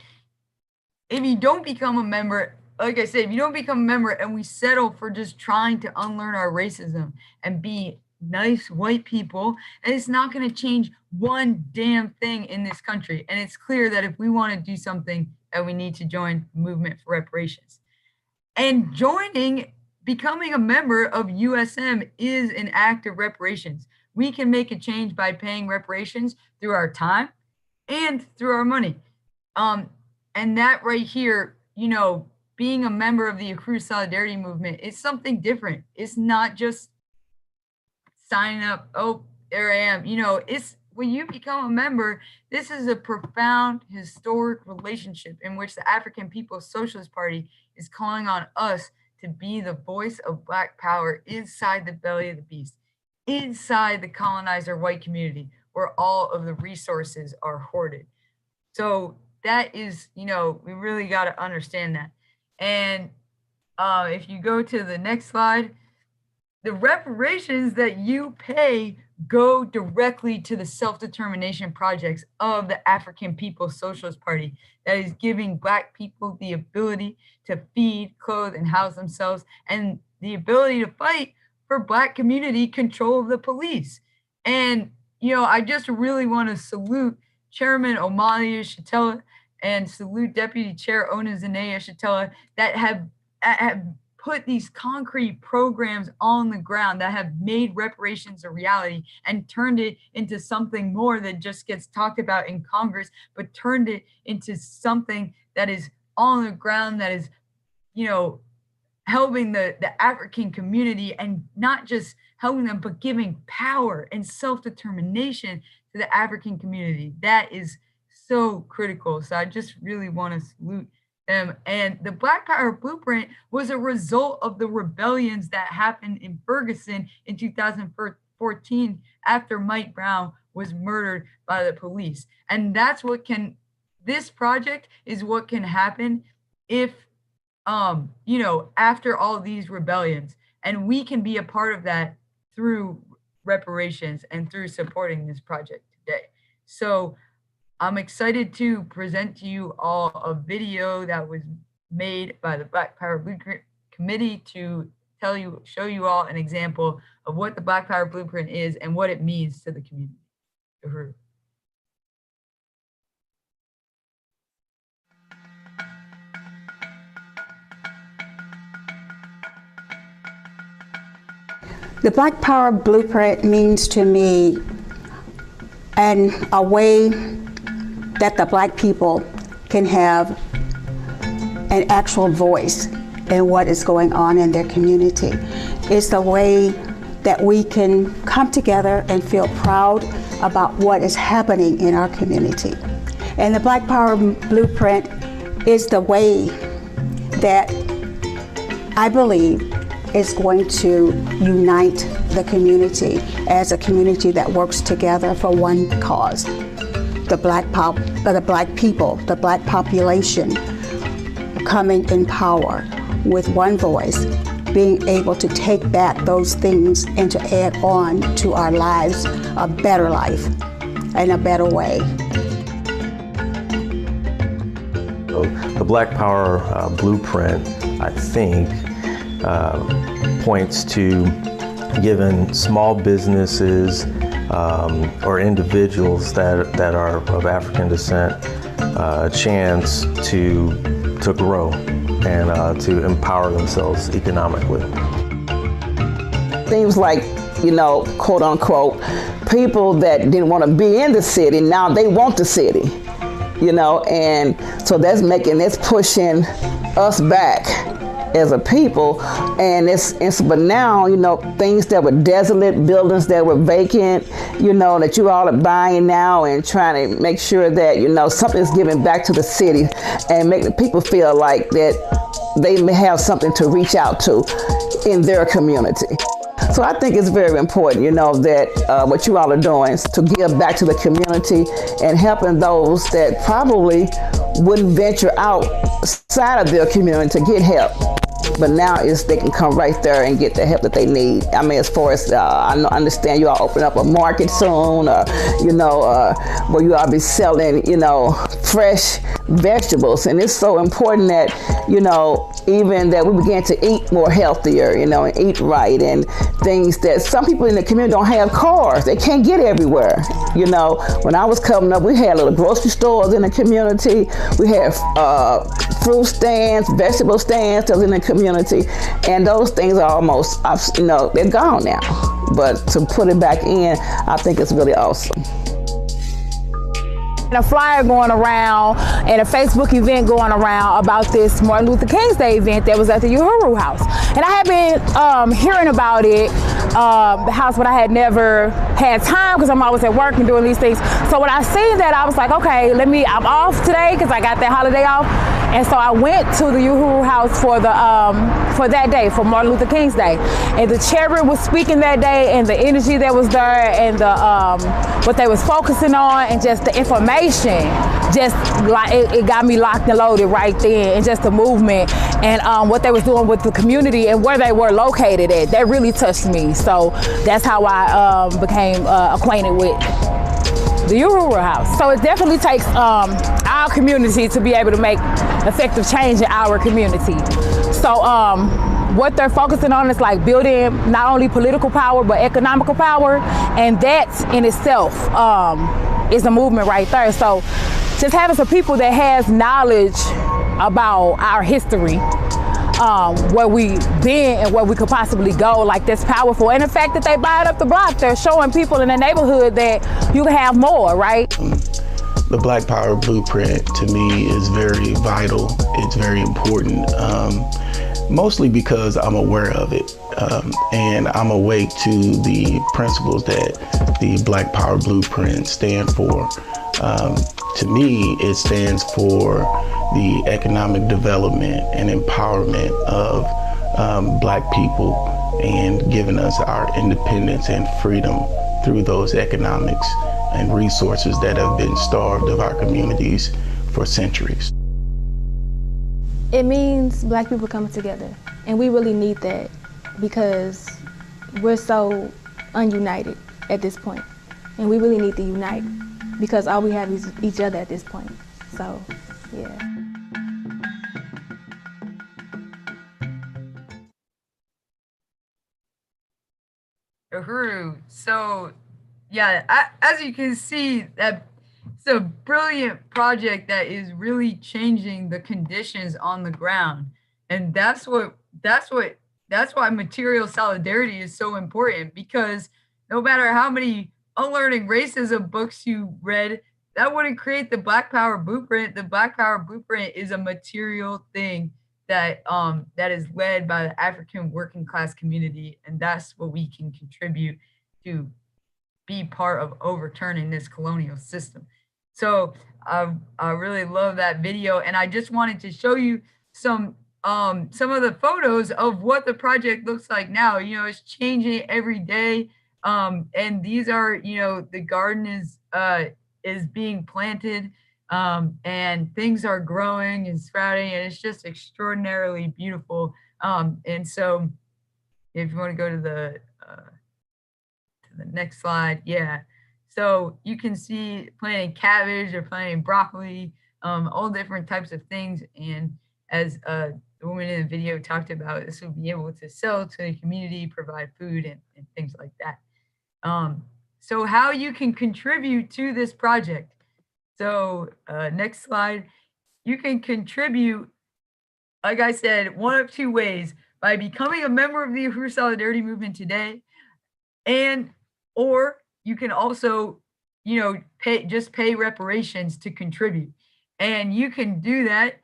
if you don't become a member, like I said, if you don't become a member and we settle for just trying to unlearn our racism and be nice white people, and it's not going to change one damn thing in this country. And it's clear that if we want to do something, that we need to join the movement for reparations. And becoming a member of USM is an act of reparations. We can make a change by paying reparations through our time and through our money. And that right here, you know, being a member of the Akilé Solidarity movement is something different. It's not just signing up, oh, there I am. You know, it's when you become a member, this is a profound historic relationship in which the African People's Socialist Party is calling on us to be the voice of Black power inside the belly of the beast, inside the colonizer white community, where all of the resources are hoarded. So that is, you know, we really got to understand that. And if you go to the next slide, the reparations that you pay go directly to the self-determination projects of the African People's Socialist Party that is giving Black people the ability to feed, clothe, and house themselves, and the ability to fight for Black community control of the police. And, you know, I just really want to salute Chairman Omali Shatella and salute Deputy Chair Onizanea Shatella that have put these concrete programs on the ground that have made reparations a reality and turned it into something more that just gets talked about in Congress, but turned it into something that is on the ground, that is, you know, helping the African community, and not just helping them, but giving power and self-determination to the African community. That is so critical. So I just really want to salute them. And the Black Power Blueprint was a result of the rebellions that happened in Ferguson in 2014 after Mike Brown was murdered by the police. And that's what this project is what can happen if, you know, after all these rebellions, and we can be a part of that through reparations and through supporting this project today. So I'm excited to present to you all a video that was made by the Black Power Blueprint Committee to show you all an example of what the Black Power Blueprint is and what it means to the community. Uhuru. The Black Power Blueprint means to me a way that the Black people can have an actual voice in what is going on in their community. It's the way that we can come together and feel proud about what is happening in our community. And the Black Power Blueprint is the way that I believe is going to unite the community as a community that works together for one cause. The Black people, the Black population coming in power with one voice, being able to take back those things and to add on to our lives a better life and a better way. So the Black Power Blueprint, I think, points to giving small businesses or individuals that are of African descent a chance to grow and to empower themselves economically. Seems like, you know, quote unquote, people that didn't want to be in the city, now they want the city, you know, and so that's pushing us back as a people. And but now, you know, things that were desolate, buildings that were vacant, you know, that you all are buying now and trying to make sure that, you know, something's given back to the city and make the people feel like that they may have something to reach out to in their community. So I think it's very important, you know, that what you all are doing is to give back to the community and helping those that probably wouldn't venture outside of their community to get help. But now they can come right there and get the help that they need. I mean, as far as I understand you all open up a market soon, you know, where you all be selling, you know, fresh vegetables. And it's so important that, you know, even that we begin to eat more healthier, you know, and eat right, and things that some people in the community don't have cars. They can't get everywhere. You know, when I was coming up, we had little grocery stores in the community. We had fruit stands, vegetable stands that was in the community. And those things are almost, you know, they're gone now. But to put it back in, I think it's really awesome. A flyer going around and a Facebook event going around about this Martin Luther King's Day event that was at the Uhuru House. And I had been hearing about it, the house, but I had never had time because I'm always at work and doing these things. So when I seen that, I was like, okay, I'm off today because I got that holiday off. And so I went to the Uhuru House for that day, for Martin Luther King's Day. And the chairman was speaking that day, and the energy that was there, and the what they was focusing on, and just the information, just like it got me locked and loaded right then, and just the movement and what they was doing with the community and where they were located at. That really touched me. So that's how I became acquainted with the Uhuru House. So it definitely takes our community to be able to make effective change in our community. So what they're focusing on is like building not only political power, but economical power. And that in itself is a movement right there. So just having some people that has knowledge about our history, where we've been and where we could possibly go, like that's powerful. And the fact that they buy it up the block, they're showing people in the neighborhood that you can have more, right? The Black Power Blueprint to me is very vital. It's very important, mostly because I'm aware of it and I'm awake to the principles that the Black Power Blueprint stand for. To me, it stands for the economic development and empowerment of Black people and giving us our independence and freedom through those economics and resources that have been starved of our communities for centuries. It means Black people coming together, and we really need that because we're so ununited at this point. And we really need to unite because all we have is each other at this point. So, yeah. Uhuru. So, yeah, as you can see, that it's a brilliant project that is really changing the conditions on the ground, and that's why material solidarity is so important, because no matter how many unlearning racism books you read, that wouldn't create the Black Power Blueprint. The Black Power Blueprint is a material thing that that is led by the African working class community, and that's what we can contribute to be part of overturning this colonial system. So I really love that video, and I just wanted to show you some of the photos of what the project looks like now. You know, it's changing every day, and these are, you know, the garden is being planted. And things are growing and sprouting, and it's just extraordinarily beautiful. And so if you want to go to the next slide, yeah. So you can see planting cabbage or planting broccoli, all different types of things. And as the woman in the video talked about, this will be able to sell to the community, provide food and things like that. So how you can contribute to this project. So next slide, you can contribute, like I said, one of two ways: by becoming a member of the Uhuru Solidarity Movement today, or you can also, you know, pay reparations to contribute. And you can do that.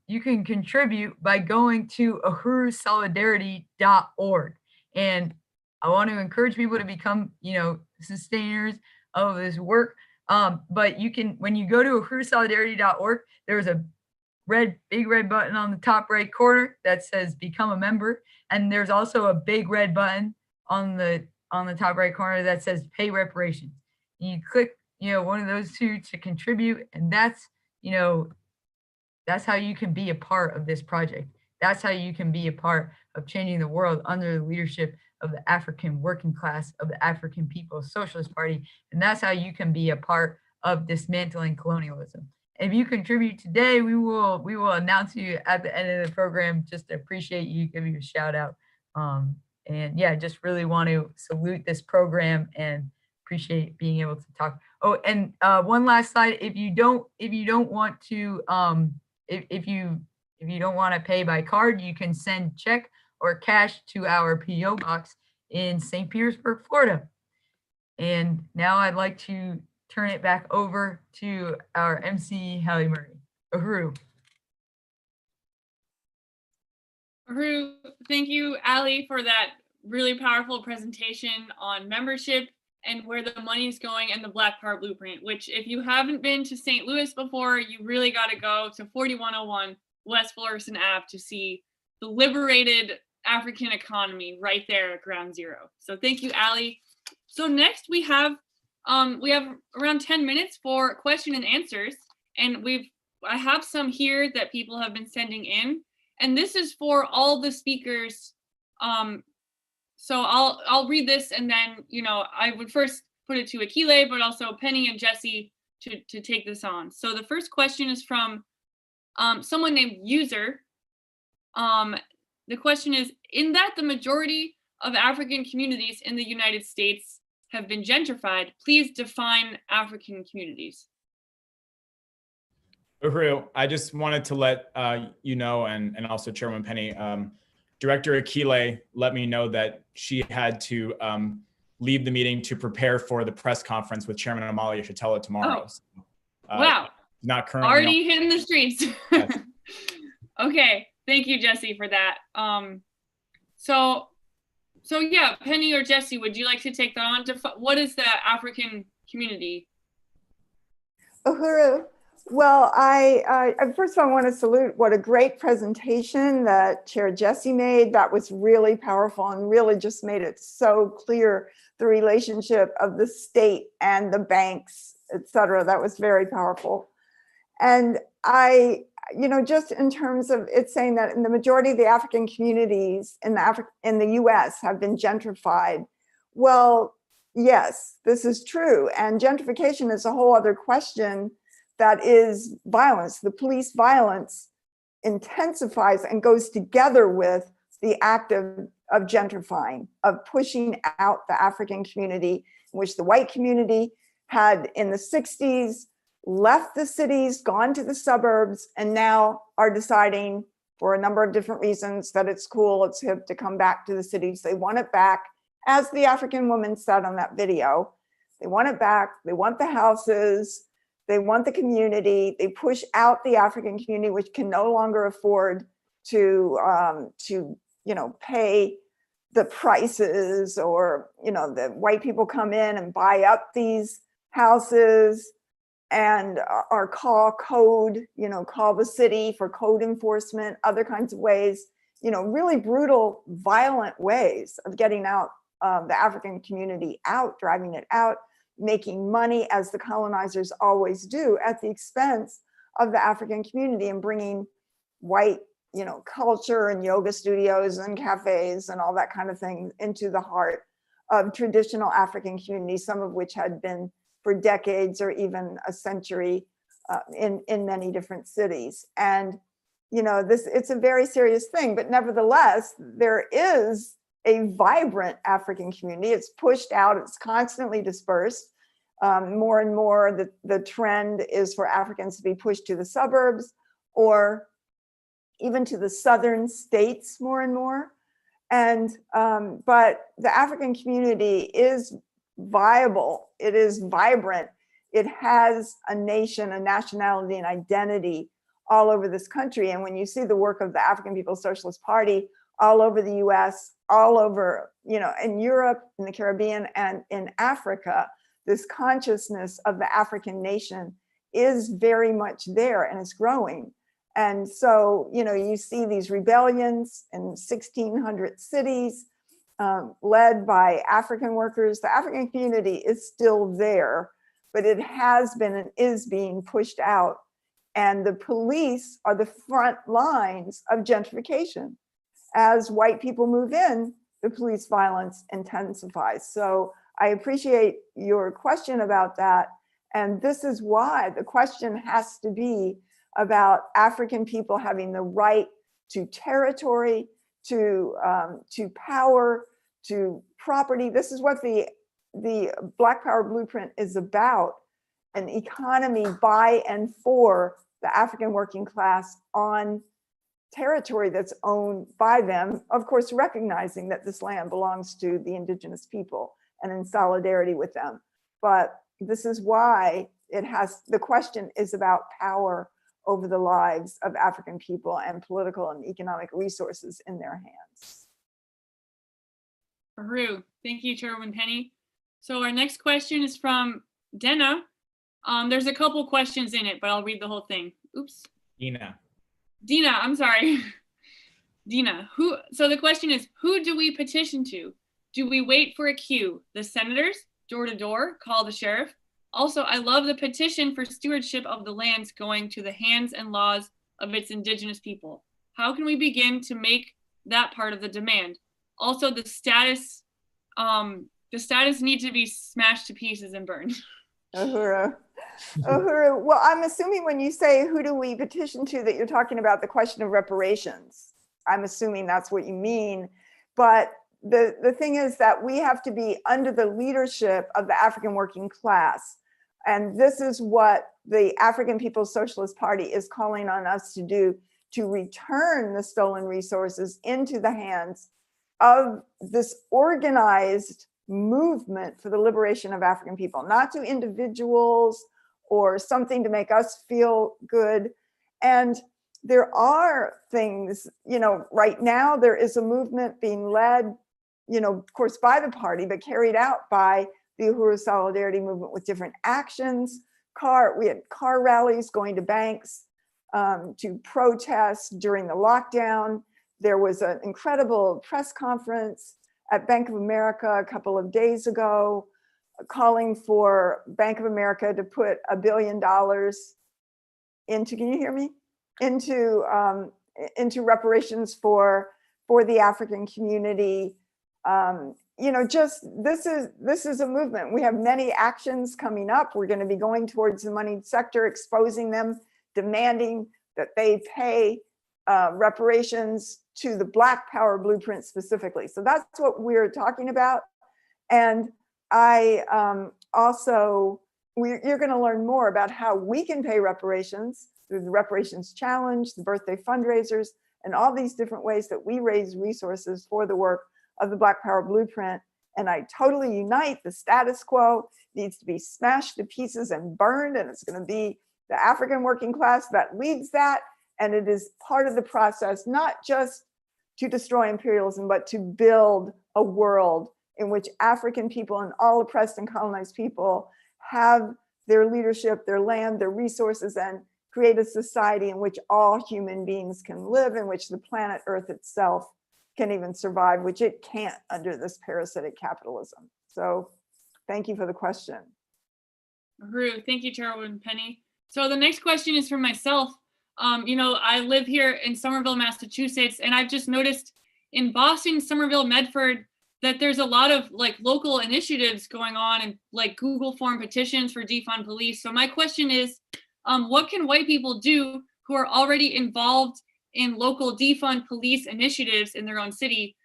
You can contribute by going to uhurusolidarity.org. And I want to encourage people to become, you know, sustainers of this work. But you can, when you go to uhurusolidarity.org, there's a big red button on the top right corner that says become a member. And there's also a big red button on the top right corner that says pay reparations. And you click, you know, one of those two to contribute. And that's, you know, that's how you can be a part of this project. That's how you can be a part of changing the world under the leadership of the African working class, of the African People's Socialist Party. And that's how you can be a part of dismantling colonialism. If you contribute today, we will announce you at the end of the program, just to appreciate you, give you a shout out. And yeah, just really want to salute this program and appreciate being able to talk. Oh, and one last slide. If you don't want to, if you don't want to pay by card, you can send check or cash to our PO box in St. Petersburg, Florida. And now I'd like to turn it back over to our MC, Hallie Murray. Uhuru. Uhuru, thank you, Ali, for that really powerful presentation on membership and where the money is going and the Black Power Blueprint, which if you haven't been to St. Louis before, you really got to go to 4101 West Florissant Ave to see the liberated African economy right there at ground zero. So thank you, Ali. So next we have around 10 minutes for question and answers. And I have some here that people have been sending in. And this is for all the speakers. So I'll read this, and then, you know, I would first put it to Akile, but also Penny and Jesse to take this on. So the first question is from someone named User. The question is, in that the majority of African communities in the United States have been gentrified, please define African communities. Uhuru, I just wanted to let you know, and also Chairwoman Penny, Director Akile let me know that she had to leave the meeting to prepare for the press conference with Chairman Amalia Shatella tomorrow. Oh. So, Wow. Not currently already hitting the streets. Yes. Okay, thank you, Jesse, for that. So yeah, Penny or Jesse, would you like to take that on? What is the African community? Uhuru. Well, I first of all want to salute what a great presentation that Chair Jesse made. That was really powerful and really just made it so clear, the relationship of the state and the banks, et cetera. That was very powerful. And just in terms of it saying that in the majority of the African communities in the US have been gentrified, Well, yes, this is true. And gentrification is a whole other question that is violence. The police violence intensifies and goes together with the act of gentrifying, of pushing out the African community, in which the white community had in the 60s left the cities, gone to the suburbs, and now are deciding for a number of different reasons that it's cool, it's hip to come back to the cities. They want it back, as the African woman said on that video. They want it back, they want the houses, they want the community. They push out the African community, which can no longer afford to pay the prices, or the white people come in and buy up these houses and are call the city for code enforcement, other kinds of ways, really brutal, violent ways of getting out the African community out, driving it out, making money, as the colonizers always do, at the expense of the African community, and bringing white culture and yoga studios and cafes and all that kind of thing into the heart of traditional African communities, some of which had been for decades or even a century in many different cities. And it's a very serious thing, but nevertheless, there is a vibrant African community. It's pushed out, it's constantly dispersed. More and more, the trend is for Africans to be pushed to the suburbs, or even to the southern states more and more. And but the African community is viable, it is vibrant, it has a nation, a nationality, and identity all over this country. And when you see the work of the African People's Socialist Party all over the US, all over, in Europe, in the Caribbean, and in Africa, this consciousness of the African nation is very much there and is growing. And so, you see these rebellions in 1,600 cities led by African workers. The African community is still there, but it has been and is being pushed out. And the police are the front lines of gentrification. As white people move in, the police violence intensifies. So I appreciate your question about that. And this is why the question has to be about African people having the right to territory, to power, to property. This is what the Black Power Blueprint is about: an economy by and for the African working class on territory that's owned by them, of course, recognizing that this land belongs to the indigenous people and in solidarity with them. But this is why the question is about power over the lives of African people and political and economic resources in their hands. Haru. Thank you, Chairwoman Penny. So our next question is from Dena. There's a couple questions in it, but I'll read the whole thing. Oops. Dina, I'm sorry. Dina, so the question is, who do we petition to? Do we wait for a queue? The senators, door to door, call the sheriff? Also, I love the petition for stewardship of the lands going to the hands and laws of its indigenous people. How can we begin to make that part of the demand? Also, the status needs to be smashed to pieces and burned. Uhuru. Uhuru. Well, I'm assuming when you say who do we petition to, that you're talking about the question of reparations. I'm assuming that's what you mean. But the thing is that we have to be under the leadership of the African working class. And this is what the African People's Socialist Party is calling on us to do, to return the stolen resources into the hands of this organized movement for the liberation of African people, not to individuals or something to make us feel good. And there are things, right now there is a movement being led, of course, by the party, but carried out by the Uhuru Solidarity Movement with different actions. We had car rallies going to banks to protest during the lockdown. There was an incredible press conference at Bank of America a couple of days ago, calling for Bank of America to put $1 billion into, can you hear me? Into reparations for the African community just this is a movement. We have many actions coming up. We're going to be going towards the moneyed sector, exposing them, demanding that they pay reparations to the Black Power blueprint specifically. So that's what we're talking about. And I you're going to learn more about how we can pay reparations through the Reparations Challenge, the birthday fundraisers, and all these different ways that we raise resources for the work of the Black Power blueprint. And I totally unite. The status quo needs to be smashed to pieces and burned, and it's going to be the African working class that leads that. And it is part of the process, not just to destroy imperialism, but to build a world in which African people and all oppressed and colonized people have their leadership, their land, their resources, and create a society in which all human beings can live, in which the planet Earth itself can even survive, which it can't under this parasitic capitalism. So thank you for the question. Thank you, Chairwoman Penny. So the next question is for myself. I live here in Somerville, Massachusetts, and I've just noticed in Boston, Somerville, Medford, that there's a lot of local initiatives going on and Google form petitions for defund police. So my question is, what can white people do who are already involved in local defund police initiatives in their own city?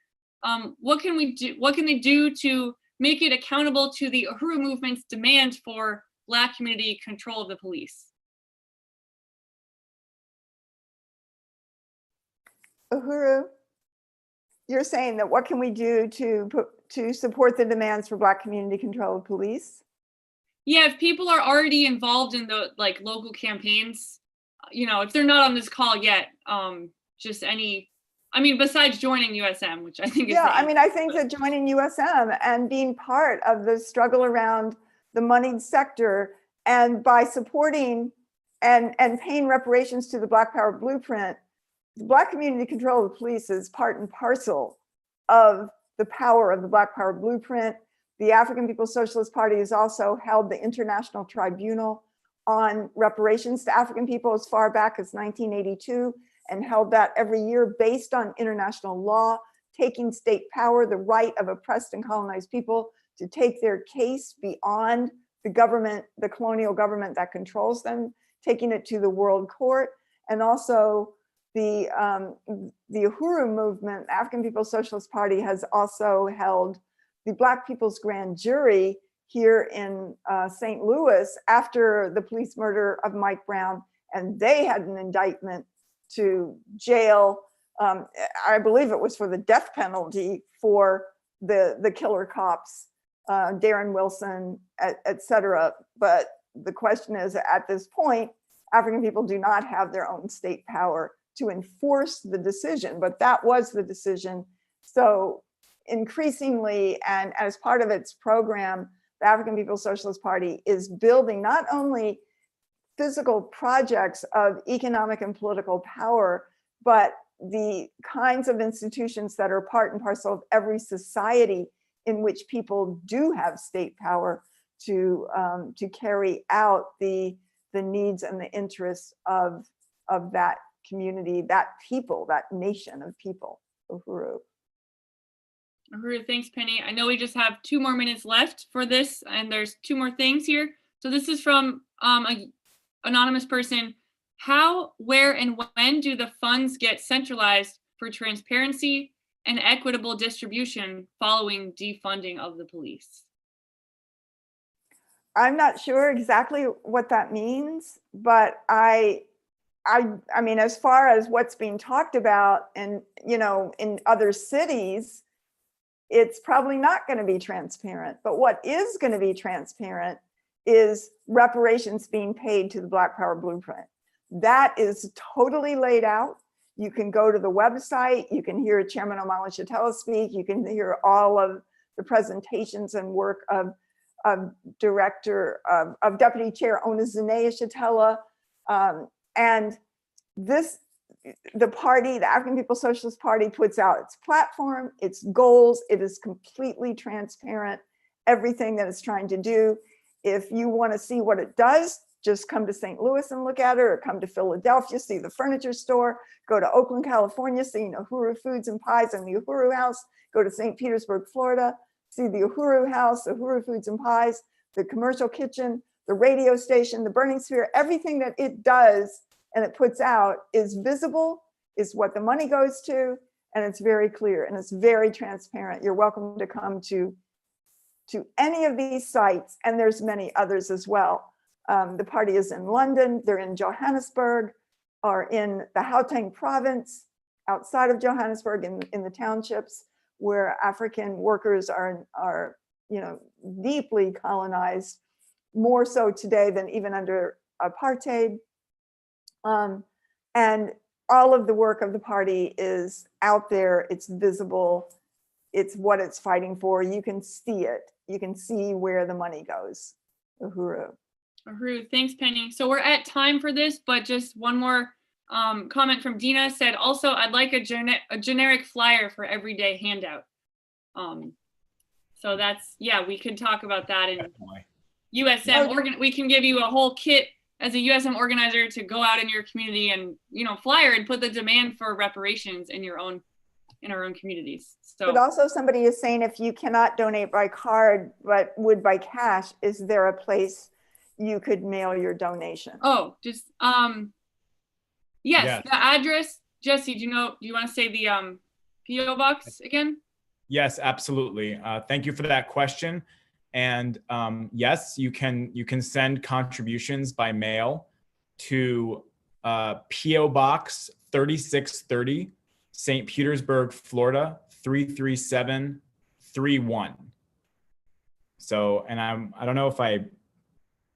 What can they do to make it accountable to the Uhuru movement's demand for Black community control of the police? Uhuru, you're saying that what can we do to support the demands for Black community control of police? Yeah, if people are already involved in the local campaigns, if they're not on this call yet, besides joining USM, which I think is I think that joining USM and being part of the struggle around the moneyed sector, and by supporting and paying reparations to the Black Power blueprint, the Black community control of the police is part and parcel of the power of the Black Power blueprint. The African People's Socialist Party has also held the International Tribunal on reparations to African people as far back as 1982, and held that every year based on international law, taking state power, the right of oppressed and colonized people to take their case beyond the government, the colonial government that controls them, taking it to the World Court. And also the Uhuru movement, the African People's Socialist Party, has also held the Black People's Grand Jury here in St. Louis after the police murder of Mike Brown, and they had an indictment to jail, I believe it was for the death penalty for the killer cops, Darren Wilson, et cetera. But the question is, at this point, African people do not have their own state power to enforce the decision, but that was the decision. So increasingly, and as part of its program, the African People's Socialist Party is building not only physical projects of economic and political power, but the kinds of institutions that are part and parcel of every society in which people do have state power to carry out the needs and the interests of that community, that people, that nation of people. Uhuru. Uhuru, thanks, Penny. I know we just have 2 more minutes left for this, and there's 2 more things here. So this is from an anonymous person. How, where, and when do the funds get centralized for transparency and equitable distribution following defunding of the police? I'm not sure exactly what that means, but I mean, as far as what's being talked about and, in other cities, it's probably not going to be transparent. But what is going to be transparent is reparations being paid to the Black Power blueprint. That is totally laid out. You can go to the website, you can hear Chairman Omala Shatella speak, you can hear all of the presentations and work of Deputy Chair Onizine Shatella. And the party, the African People's Socialist Party, puts out its platform, its goals. It is completely transparent, everything that it's trying to do. If you want to see what it does, just come to St. Louis and look at it, or come to Philadelphia, see the furniture store, go to Oakland, California, see Uhuru Foods and Pies and the Uhuru House, go to St. Petersburg, Florida, see the Uhuru House, Uhuru Foods and Pies, the commercial kitchen, the radio station, the Burning Sphere, everything that it does and it puts out is visible, is what the money goes to, and it's very clear and it's very transparent. You're welcome to come to any of these sites, and there's many others as well. The party is in London, they're in Johannesburg, or in the Gauteng province, outside of Johannesburg, in the townships where African workers are deeply colonized, more so today than even under apartheid. And all of the work of the party is out there, it's visible, it's what it's fighting for. You can see it. You can see where the money goes. Uhuru. Uhuru, thanks, Penny. So we're at time for this, but just one more comment from Dina said, also, I'd like a generic flyer for everyday handout. So that's, yeah, we could talk about that in USM. We can give you a whole kit as a USM organizer to go out in your community and, flyer and put the demand for reparations in our own communities. So, but also somebody is saying, if you cannot donate by card, but would by cash, is there a place you could mail your donation? Oh, just, yes, the address, Jesse, do you want to say the PO box again? Yes, absolutely. Thank you for that question. And yes, you can send contributions by mail to PO Box 3630, St. Petersburg, Florida 33731. So, and I don't know if I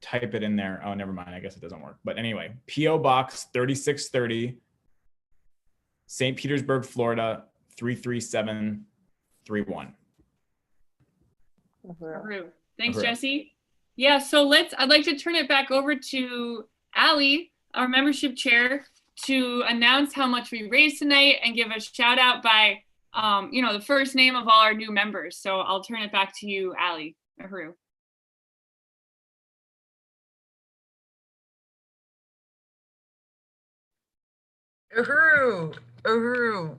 type it in there. Oh, never mind. I guess it doesn't work. But anyway, PO Box 3630, St. Petersburg, Florida 33731. Thanks, Jesse. Yeah, so I'd like to turn it back over to Allie, our membership chair, to announce how much we raised tonight and give a shout out by, the first name of all our new members. So I'll turn it back to you, Allie. Uhuru. Uhuru.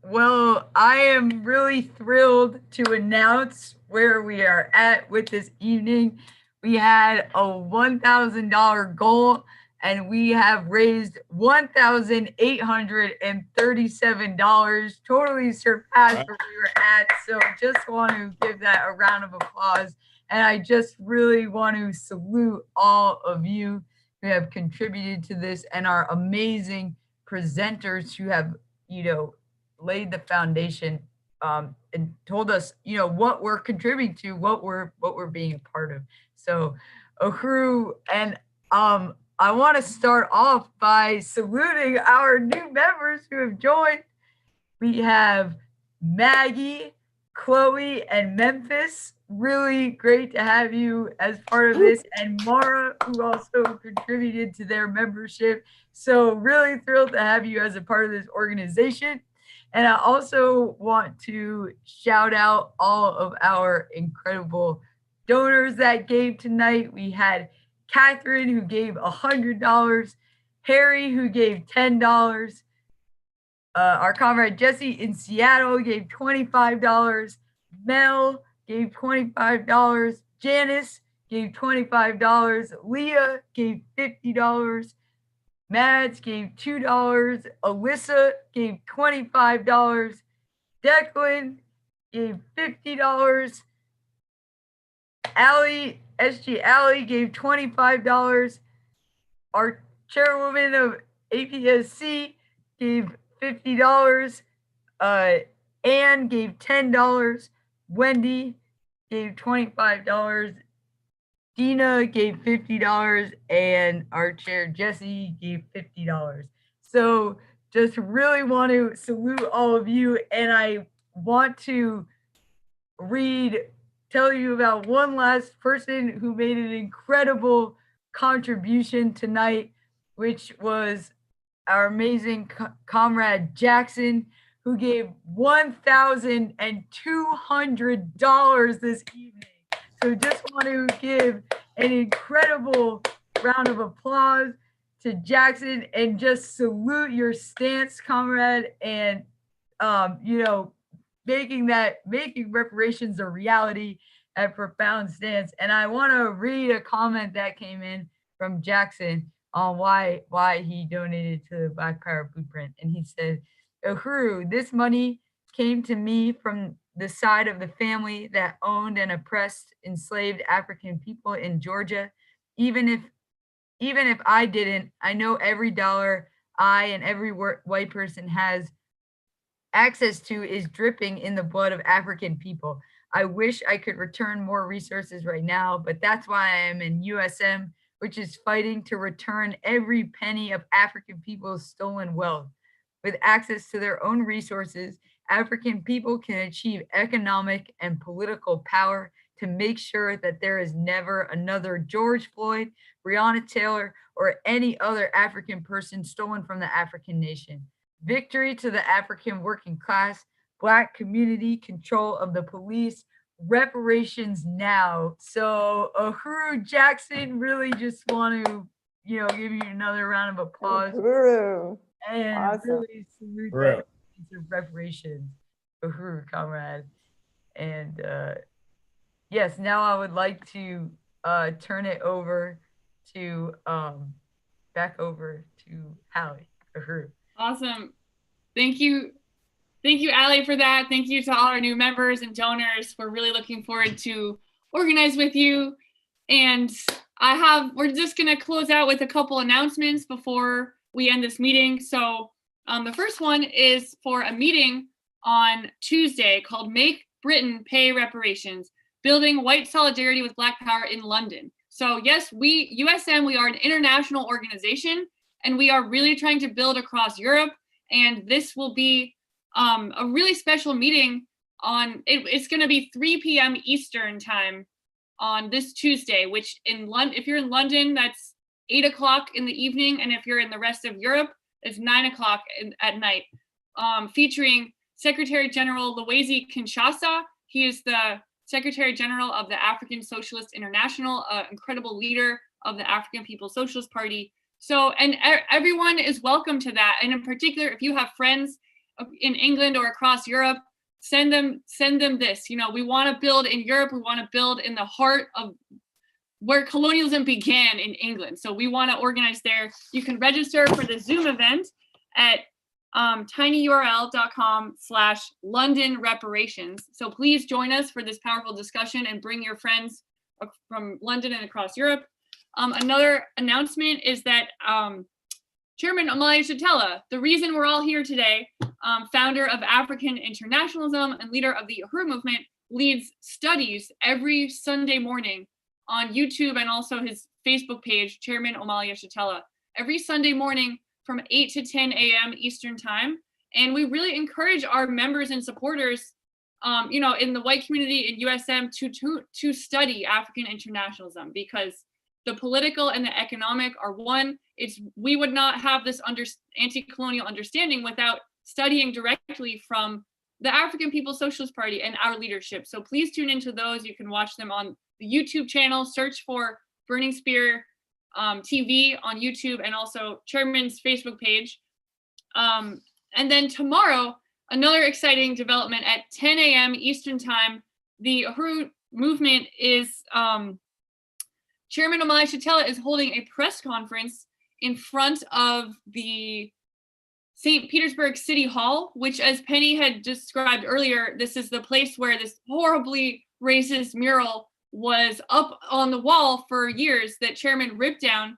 Well, I am really thrilled to announce where we are at with this evening. We had a $1,000 goal and we have raised $1,837, totally surpassed where we were at. So just want to give that a round of applause. And I just really want to salute all of you who have contributed to this and our amazing presenters who have, laid the foundation and told us, what we're contributing to, what we're being a part of. So, Uhuru, and I want to start off by saluting our new members who have joined. We have Maggie, Chloe, and Memphis. Really great to have you as part of this, and Mara, who also contributed to their membership. So really thrilled to have you as a part of this organization. And I also want to shout out all of our incredible donors that gave tonight. We had Catherine, who gave $100, Harry, who gave $10, our comrade Jesse in Seattle gave $25, Mel gave $25, Janice gave $25, Leah gave $50, Mads gave $2, Alyssa gave $25, Declan gave $50, Allie, SG Allie gave $25, our chairwoman of APSC gave $50, Anne gave $10, Wendy gave $25, Dina gave $50, and our chair Jesse gave $50. So just really want to salute all of you, and I want to tell you about one last person who made an incredible contribution tonight, which was our amazing comrade Jackson, who gave $1,200 this evening. So just want to give an incredible round of applause to Jackson and just salute your stance, comrade, and making reparations a reality at profound stance. And I want to read a comment that came in from Jackson on why he donated to the Black Power Blueprint. And he said, Uhuru, this money came to me from the side of the family that owned and oppressed enslaved African people in Georgia. Even if I didn't, I know every dollar I and every white person has access to is dripping in the blood of African people. I wish I could return more resources right now, but that's why I am in USM, which is fighting to return every penny of African people's stolen wealth. With access to their own resources, African people can achieve economic and political power to make sure that there is never another George Floyd, Breonna Taylor, or any other African person stolen from the African nation. Victory to the African working class, Black community, control of the police, reparations now. So Uhuru Jackson, really just want to, give you another round of applause. Uhuru. And Awesome. really salute Uhuru. the reparations, Uhuru, comrade. And yes, now I would like to turn it over to back over to Hallie. Uhuru. Awesome. Thank you. Thank you, Ali, for that. Thank you to all our new members and donors. We're really looking forward to organize with you. And we're just going to close out with a couple announcements before we end this meeting. So the first one is for a meeting on Tuesday called Make Britain Pay Reparations, Building White Solidarity with Black Power in London. So yes, USM, we are an international organization, and we are really trying to build across Europe. And this will be a really special meeting it's going to be 3 p.m. Eastern time on this Tuesday, which if you're in London, that's 8 o'clock in the evening. And if you're in the rest of Europe, it's 9 o'clock at night, featuring Secretary General Luwezi Kinshasa. He is the Secretary General of the African Socialist International, an incredible leader of the African People's Socialist Party. So, and everyone is welcome to that. And in particular, if you have friends in England or across Europe, send them this. We want to build in Europe. We want to build in the heart of where colonialism began in England. So we want to organize there. You can register for the Zoom event at tinyurl.com/London reparations. So please join us for this powerful discussion and bring your friends from London and across Europe. Another announcement is that Chairman Omali Yeshitela, the reason we're all here today, founder of African Internationalism and leader of the Uhuru movement, leads studies every Sunday morning on YouTube and also his Facebook page, Chairman Omali Yeshitela, every Sunday morning from 8 to 10 a.m. Eastern time. And we really encourage our members and supporters, in the white community in USM to study African internationalism, because the political and the economic are one. We would not have this anti-colonial understanding without studying directly from the African People's Socialist Party and our leadership. So please tune into those. You can watch them on the YouTube channel, search for Burning Spear TV on YouTube, and also Chairman's Facebook page. And then tomorrow, another exciting development at 10 a.m. Eastern time, the Uhuru movement is, Chairman Omali Yeshitela is holding a press conference in front of the St. Petersburg City Hall, which, as Penny had described earlier, this is the place where this horribly racist mural was up on the wall for years that Chairman ripped down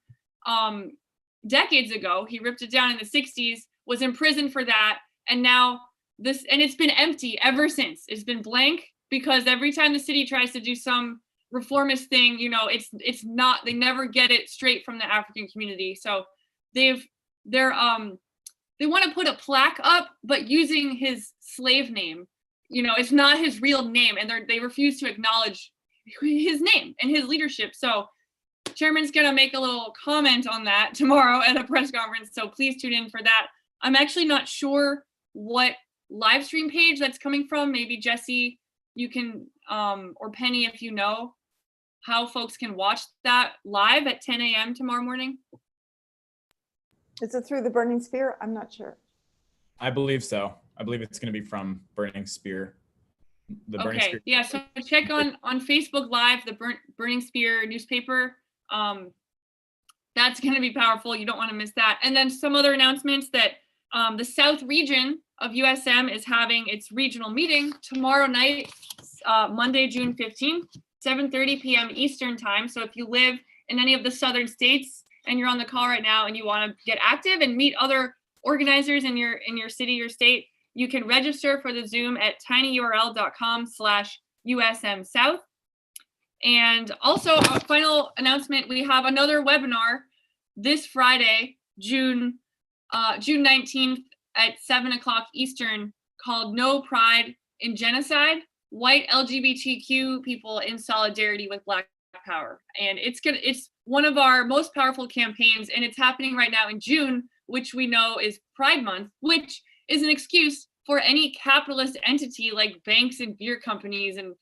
decades ago. He ripped it down in the 60s, was imprisoned for that, and now it's been empty ever since. It's been blank because every time the city tries to do some reformist thing, it's not, they never get it straight from the African community. So they want to put a plaque up, but using his slave name. It's not his real name, and they refuse to acknowledge his name and his leadership. So Chairman's gonna make a little comment on that tomorrow at a press conference. So please tune in for that. I'm actually not sure what live stream page that's coming from. Maybe Jesse, you can, or Penny, if you know how folks can watch that live at 10 a.m. tomorrow morning. Is it through the Burning Spear? I'm not sure. I believe so. I believe it's going to be from Burning Spear. the Burning Okay, Spear. yeah, so check on Facebook Live, the Burning Spear newspaper. That's going to be powerful. You don't want to miss that. And then some other announcements that the South region of USM is having its regional meeting tomorrow night, Monday, June 15th, 7:30 p.m. Eastern time. So if you live in any of the southern states and you're on the call right now and you want to get active and meet other organizers in your city or state, you can register for the Zoom at tinyurl.com/USM South. And also, a final announcement, we have another webinar this Friday, June 19th at 7 o'clock Eastern, called No Pride in Genocide, White LGBTQ People in Solidarity with Black Power. And it's one of our most powerful campaigns, and it's happening right now in June, which we know is Pride Month, which is an excuse for any capitalist entity like banks and beer companies and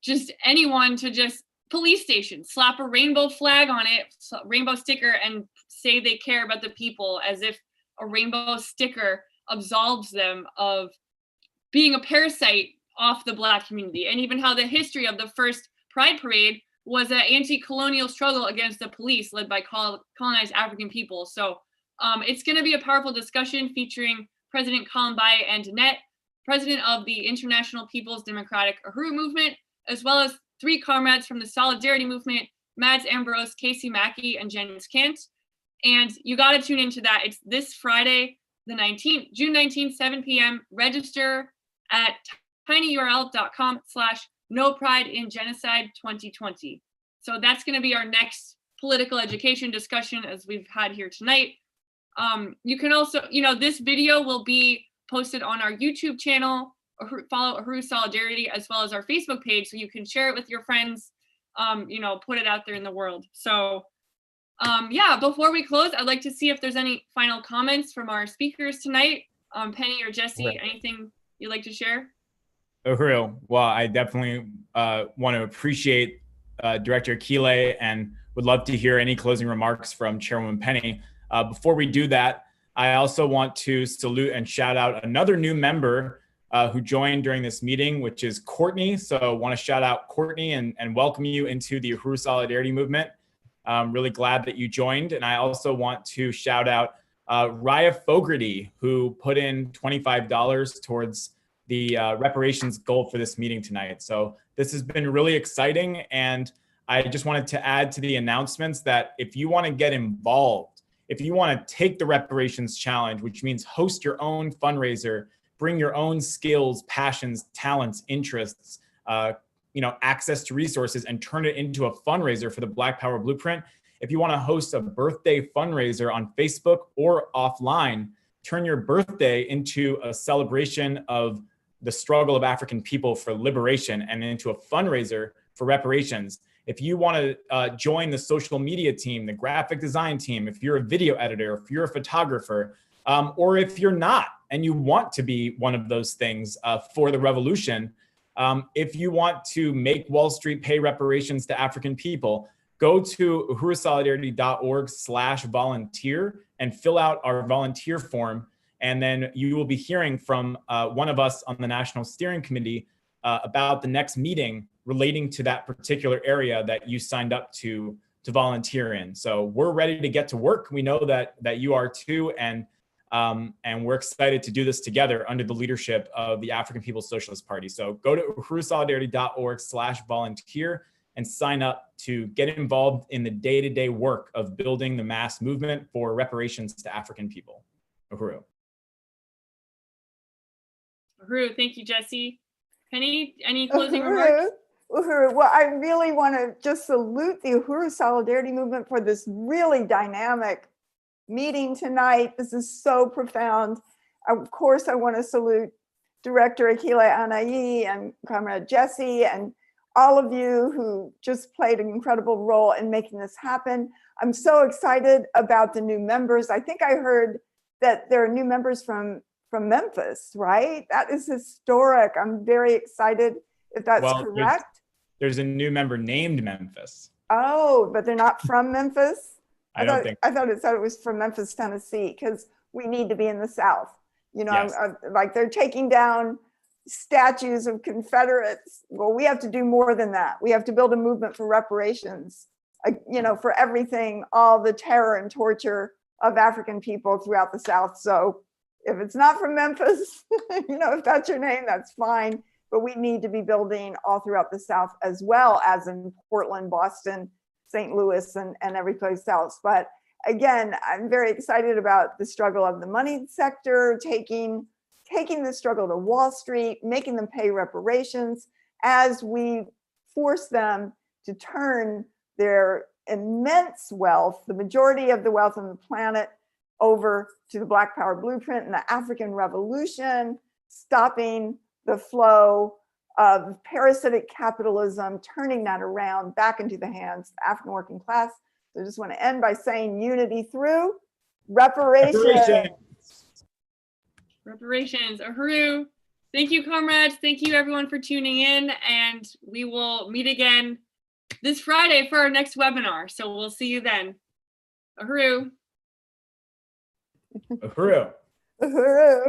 just anyone to just police stations, slap a rainbow flag on it, rainbow sticker, and say they care about the people, as if a rainbow sticker absolves them of being a parasite off the Black community. And even how the history of the first Pride Parade was an anti-colonial struggle against the police led by colonized African people. So it's going to be a powerful discussion featuring President Columbai and Danette, president of the International People's Democratic Uhuru Movement, as well as 3 comrades from the Solidarity Movement, Mads Ambrose, Casey Mackey, and Jens Kant. And you got to tune into that. It's this Friday, the 19th, June 19th, 7 p.m. Register at tinyurl.com/NoPrideInGenocide 2020. So that's going to be our next political education discussion, as we've had here tonight. You can also, this video will be posted on our YouTube channel. Follow Uhuru Solidarity, as well as our Facebook page, so you can share it with your friends, put it out there in the world. So yeah, before we close, I'd like to see if there's any final comments from our speakers tonight. Penny or Jesse, anything you'd like to share? Uhuru, well, I definitely want to appreciate Director Akile and would love to hear any closing remarks from Chairwoman Penny. Before we do that, I also want to salute and shout out another new member who joined during this meeting, which is Courtney. So I want to shout out Courtney and welcome you into the Uhuru Solidarity Movement. I'm really glad that you joined. And I also want to shout out Raya Fogarty, who put in $25 towards the reparations goal for this meeting tonight. So this has been really exciting. And I just wanted to add to the announcements that if you want to get involved, if you want to take the reparations challenge, which means host your own fundraiser, bring your own skills, passions, talents, interests, access to resources, and turn it into a fundraiser for the Black Power Blueprint. If you want to host a birthday fundraiser on Facebook or offline, turn your birthday into a celebration of the struggle of African people for liberation and into a fundraiser for reparations. If you want to join the social media team, the graphic design team, if you're a video editor, if you're a photographer, or if you're not and you want to be one of those things for the revolution, if you want to make Wall Street pay reparations to African people, go to uhurusolidarity.org/volunteer and fill out our volunteer form. And then you will be hearing from one of us on the National Steering Committee about the next meeting relating to that particular area that you signed up to volunteer in. So we're ready to get to work. We know that you are too, and we're excited to do this together under the leadership of the African People's Socialist Party. So go to uhurusolidarity.org/volunteer and sign up to get involved in the day-to-day work of building the mass movement for reparations to African people. Uhuru. Uhuru, thank you, Jesse. Penny, any closing remarks? Uhuru. Well, I really want to just salute the Uhuru Solidarity Movement for this really dynamic meeting tonight. This is so profound. Of course, I want to salute Director Akilé Anai and Comrade Jesse and all of you who just played an incredible role in making this happen. I'm so excited about the new members. I think I heard that there are new members from Memphis, right? That is historic. I'm very excited if that's correct. There's a new member named Memphis. Oh, but they're not from Memphis? I thought it said it was from Memphis, Tennessee, because we need to be in the South. Yes. Like they're taking down statues of Confederates. Well, we have to do more than that. We have to build a movement for reparations, for everything, all the terror and torture of African people throughout the South. So if it's not from Memphis, if that's your name, that's fine. But we need to be building all throughout the South, as well as in Portland, Boston, St. Louis, and every place else. But again, I'm very excited about the struggle of the money sector, taking the struggle to Wall Street, making them pay reparations as we force them to turn their immense wealth, the majority of the wealth on the planet, over to the Black Power blueprint and the African Revolution, stopping the flow of parasitic capitalism, turning that around back into the hands of the African working class. So I just want to end by saying unity through reparations. Reparations, Uhuru. Thank you, comrades. Thank you, everyone, for tuning in. And we will meet again this Friday for our next webinar. So we'll see you then. Uhuru. Uhuru. Uhuru.